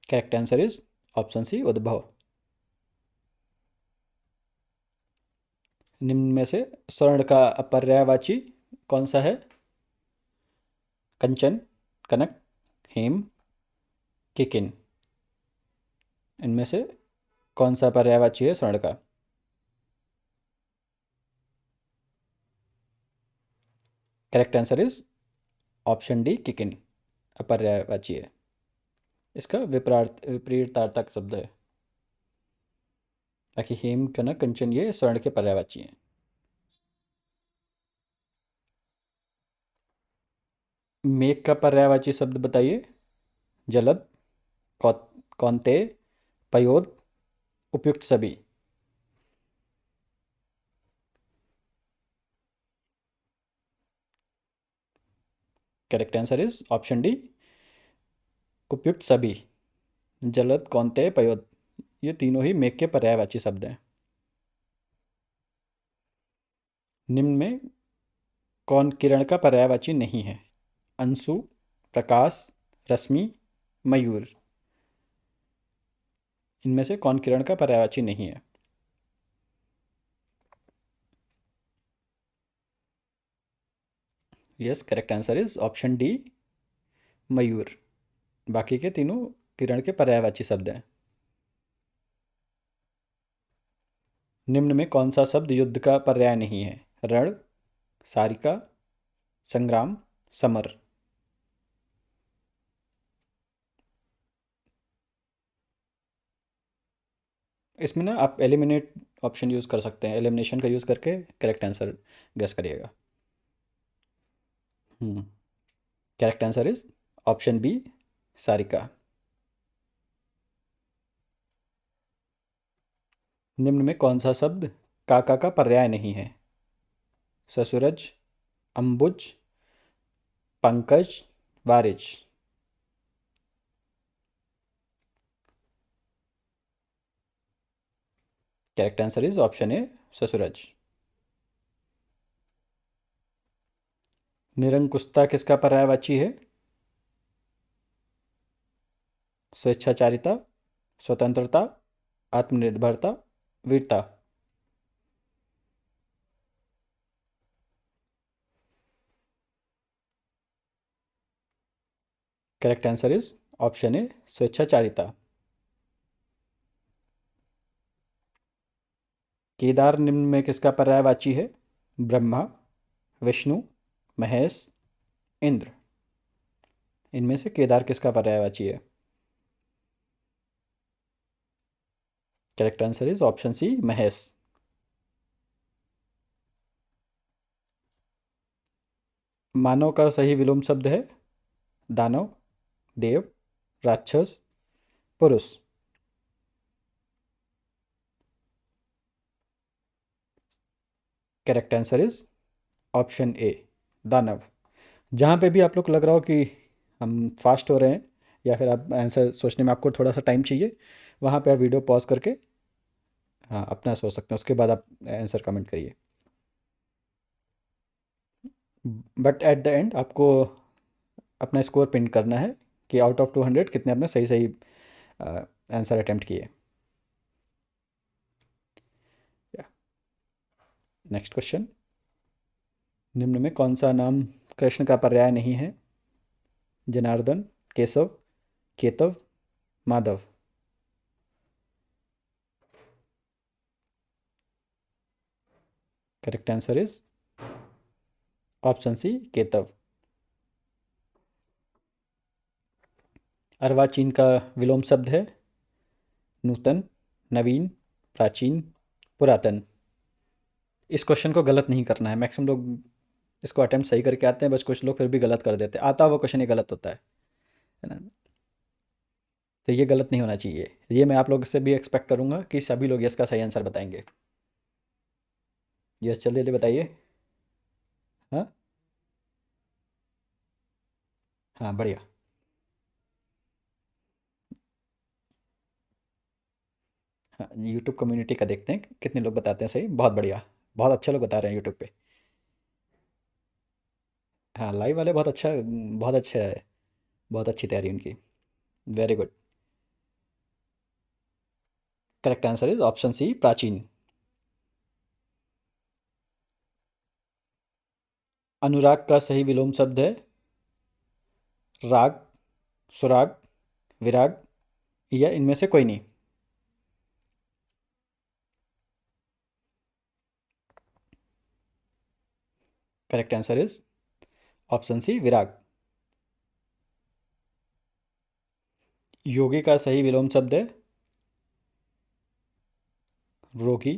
Correct answer is option C, उद्भव। निम्न में से स्वर्ण का पर्यायवाची कौन सा है। कंचन, कनक, हेम, किकिन। इनमें से कौन सा पर्यायवाची है स्वर्ण का। Correct answer is option D, किकिन अपर्यायवाची है। इसका विपरीतार्थक शब्द है। बाकी हेम, कनक, कंचन ये स्वर्ण के पर्यायवाची हैं। मेघ का पर्यायवाची शब्द बताइए। जलद, कौनतेय, पयोद, उपयुक्त सभी। Correct answer is option D, उपयुक्त सभी। जलद, कौनतेय, पयोद ये तीनों ही मेघ के पर्यायवाची शब्द हैं। निम्न में कौन किरण का पर्यायवाची नहीं है। अंशु, प्रकाश, रश्मि, मयूर। इनमें से कौन किरण का पर्यायवाची नहीं है। Yes, correct answer is option D, मयूर। बाकी के तीनों किरण के पर्यायवाची शब्द हैं। निम्न में कौन सा शब्द युद्ध का पर्याय नहीं है। रण, सारिका, संग्राम, समर। इसमें ना आप एलिमिनेट ऑप्शन यूज़ कर सकते हैं। एलिमिनेशन का यूज़ करके करेक्ट आंसर गेस करिएगा। Correct answer is option B, सारिका। निम्न में कौन सा शब्द काका का पर्याय नहीं है? ससुरज, अंबुज, पंकज, वारिज। Correct answer is option A, ससुरज। निरंकुशता किसका पर्यायवाची है? स्वेच्छाचारिता, स्वतंत्रता, आत्मनिर्भरता, वीरता। Correct answer is option A, स्वेच्छाचारिता। केदार निम्न में किसका पर्यायवाची है? ब्रह्मा, विष्णु, महेश, इंद्र। इनमें से केदार किसका पर्यायवाची है? Correct answer is option C, महेश। मानव का सही विलोम शब्द है? दानव, देव, राक्षस, पुरुष। Correct answer is option A, दानव। जहाँ पे भी आप लोग लग रहा हो कि हम फास्ट हो रहे हैं या फिर आप आंसर सोचने में आपको थोड़ा सा टाइम चाहिए, वहाँ पे आप वीडियो पॉज करके हाँ अपना सोच सकते हैं, उसके बाद आप आंसर कमेंट करिए। बट एट द एंड आपको अपना स्कोर प्रिंट करना है कि आउट ऑफ 200 कितने आपने सही सही आंसर अटेम्प्ट किए। Next question. निम्न में कौन सा नाम कृष्ण का पर्याय नहीं है? जनार्दन, केशव, केतव, माधव। Correct answer is option C, केतव। अर्वाचीन का विलोम शब्द है? नूतन, नवीन, प्राचीन, पुरातन। इस क्वेश्चन को गलत नहीं करना है, मैक्सिमम लोग इसको अटेम्प्ट सही करके आते हैं, बस कुछ लोग फिर भी गलत कर देते हैं, आता हुआ क्वेश्चन ये गलत होता है ना? तो ये गलत नहीं होना चाहिए, ये मैं आप लोग से भी एक्सपेक्ट करूंगा कि सभी लोग इसका सही आंसर बताएंगे। यस, जल्दी जल्दी बताइए। हाँ हाँ, बढ़िया। हाँ, यूट्यूब कम्युनिटी का देखते हैं कितने लोग बताते हैं सही। बहुत बढ़िया, बहुत अच्छे लोग बता रहे हैं यूट्यूब पे। हाँ, लाइव वाले बहुत अच्छा, बहुत अच्छा है, बहुत अच्छी तैयारी उनकी। Very good. Correct answer is option C, प्राचीन। अनुराग का सही विलोम शब्द है? राग, सुराग, विराग, या इनमें से कोई नहीं। Correct answer is option C, विराग। योगी का सही विलोम शब्द है? रोगी,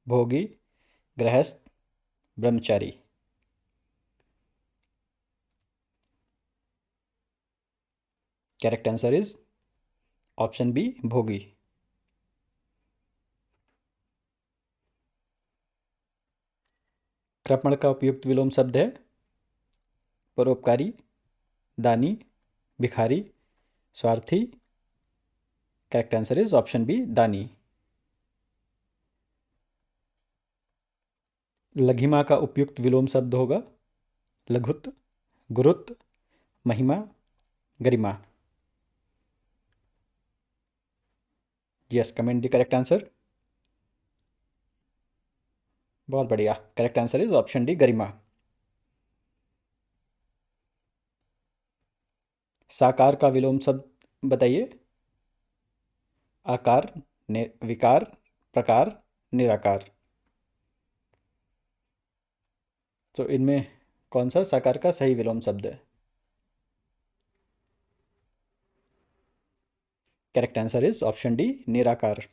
भोगी, गृहस्थ, ब्रह्मचारी। Correct answer is option B, भोगी। कृपण का उपयुक्त विलोम शब्द है? परोपकारी, दानी, भिखारी, स्वार्थी। Correct answer is option B, दानी। लघिमा का उपयुक्त विलोम शब्द होगा? लघुत्व, गुरुत्व, महिमा, गरिमा। Yes, comment the correct answer. बहुत बढ़िया, correct answer is option D, गरिमा। साकार का विलोम शब्द बताइए? आकार, विकार, प्रकार, निराकार। तो इनमें कौन सा साकार का सही विलोम शब्द है? Correct answer is option D, निराकार।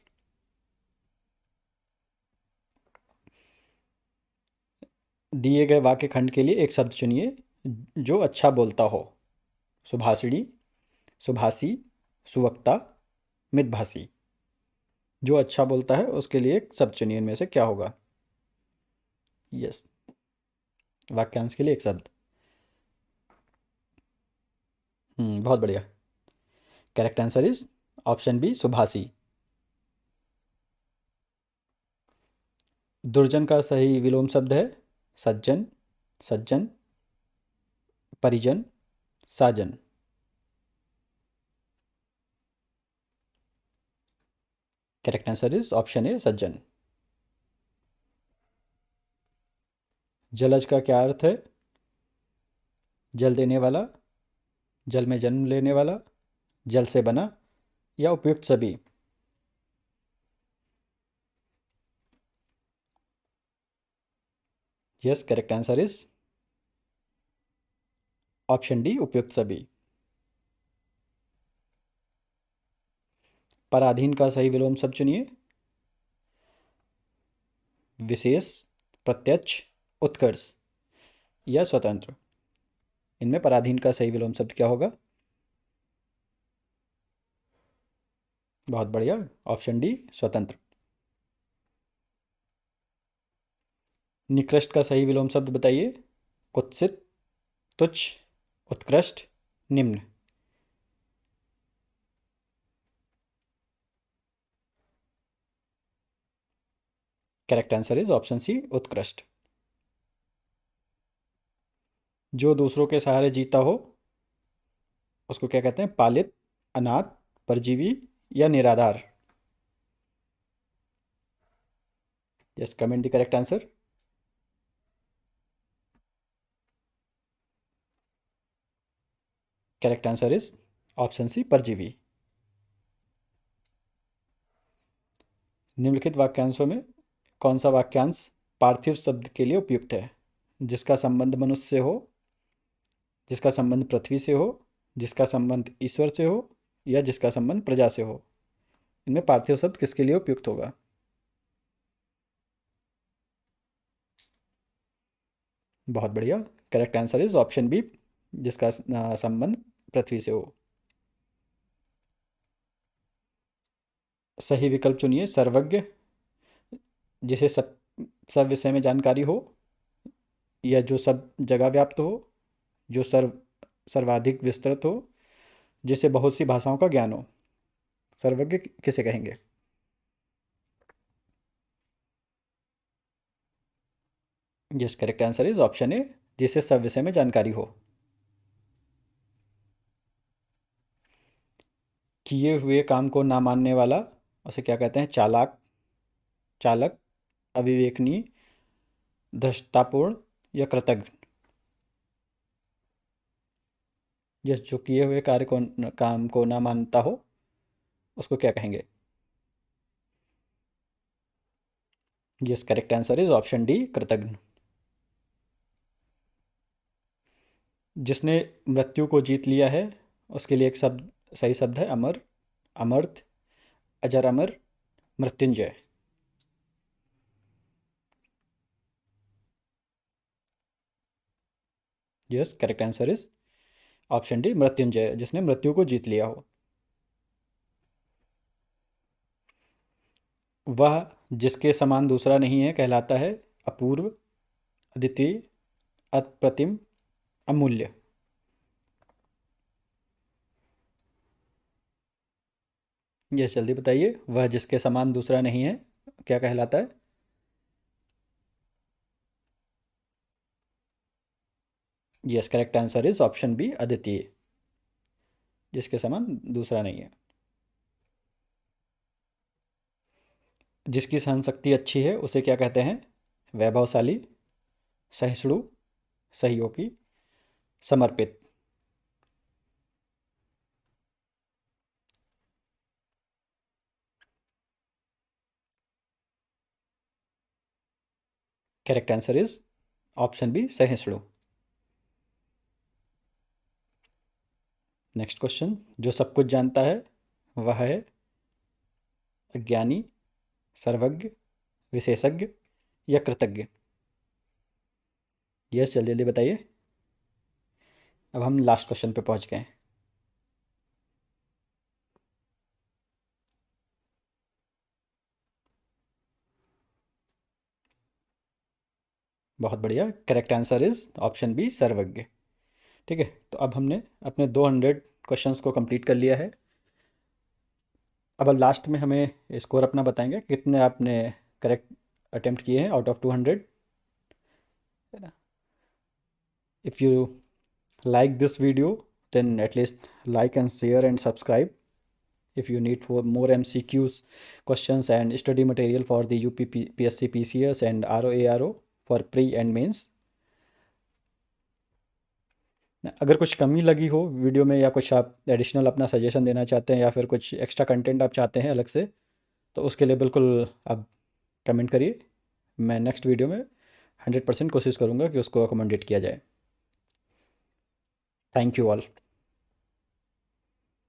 दिए गए वाक्य खंड के लिए एक शब्द चुनिए जो अच्छा बोलता हो। सुभाषिणी, सुभाषी, सुवक्ता, मितभाषी। जो अच्छा बोलता है उसके लिए एक शब्द चुनिए, इनमें से क्या होगा। यस, वाक्यांश के लिए एक शब्द। बहुत बढ़िया। Correct answer is option B, सुभाषी। दुर्जन का सही विलोम शब्द है सज्जन, सज्जन, परिजन, साजन। Correct answer is option A, सज्जन। जलज का क्या अर्थ है। जल देने वाला, जल में जन्म लेने वाला, जल से बना, या उपयुक्त सभी। Yes, correct answer is option D, उपयुक्त सभी। पराधीन का सही विलोम शब्द चुनिए। विशेष, प्रत्यक्ष, उत्कर्ष, या स्वतंत्र। इनमें पराधीन का सही विलोम शब्द क्या होगा। बहुत बढ़िया, ऑप्शन डी, स्वतंत्र। निकृष्ट का सही विलोम शब्द बताइए। कुत्सित, तुच्छ, उत्कृष्ट, निम्न। Correct answer is option C, उत्कृष्ट। जो दूसरों के सहारे जीता हो उसको क्या कहते हैं। पालित, अनाथ, परजीवी, या निराधार। Yes, comment the correct answer. Correct answer is option C, परजीवी। निम्नलिखित वाक्यांशों में कौन सा वाक्यांश पार्थिव शब्द के लिए उपयुक्त है। जिसका संबंध मनुष्य से हो, जिसका संबंध पृथ्वी से हो, जिसका संबंध ईश्वर से हो, या जिसका संबंध प्रजा से हो। इनमें पार्थिव शब्द किसके लिए उपयुक्त होगा। बहुत बढ़िया, correct answer is option B, जिसका संबंध पृथ्वी से हो। सही विकल्प चुनिए। सर्वज्ञ, जिसे सब विषय में जानकारी हो, या जो सब जगह व्याप्त हो, जो सर्वाधिक विस्तृत हो, जिसे बहुत सी भाषाओं का ज्ञान हो। सर्वज्ञ किसे कहेंगे। Yes, correct answer is option ए, जिसे सब विषय में जानकारी हो। किए हुए काम को ना मानने वाला उसे क्या कहते हैं। चालाक, चालक, अविवेकनीय, धृष्टतापूर्ण, या कृतघ्न। यस, जो किए हुए कार्य को काम को ना मानता हो उसको क्या कहेंगे। Yes, correct answer is option D, कृतघ्न। जिसने मृत्यु को जीत लिया है उसके लिए एक शब्द, सही शब्द है अमर, अमर्त्य, अजर अमर, मृत्युंजय। Yes, correct answer is option D, मृत्युंजय, जिसने मृत्यु को जीत लिया हो। वह जिसके समान दूसरा नहीं है कहलाता है अपूर्व, अद्वितीय, अप्रतिम, अमूल्य। यस, जल्दी बताइए। वह जिसके समान दूसरा नहीं है क्या कहलाता है। Yes, correct answer is option B, अद्वितीय, जिसके समान दूसरा नहीं है। जिसकी सहन शक्ति अच्छी है उसे क्या कहते हैं। वैभवशाली, सहिष्णु, सहयोगी, समर्पित। Correct answer is option B, सहिष्णु। Next question. जो सब कुछ जानता है वह है अज्ञानी, सर्वज्ञ, विशेषज्ञ, या कृतज्ञ। यस, जल्दी जल्दी बताइए। अब हम लास्ट क्वेश्चन पे पहुंच गए हैं। बहुत बढ़िया, correct answer is option B, Sarvagya. ठीक है, तो अब हमने अपने 200 क्वेश्चंस को कंप्लीट कर लिया है। अब लास्ट में हमें स्कोर अपना बताएंगे कितने आपने करेक्ट अटेम्प्ट किए हैं आउट ऑफ 200, है ना। If you like this video, then at least like and share and subscribe. If you need for more MCQs questions and study material for the UPSC PCS and ROARO for pre and mains, अगर कुछ कमी लगी हो video में या कुछ आप additional अपना सजेशन देना चाहते हैं या फिर कुछ एक्स्ट्रा कंटेंट आप चाहते हैं अलग से, तो उसके लिए बिल्कुल आप कमेंट करिए। मैं नेक्स्ट वीडियो में 100% कोशिश करूँगा कि उसको अकोमोडेट किया जाए। Thank you all.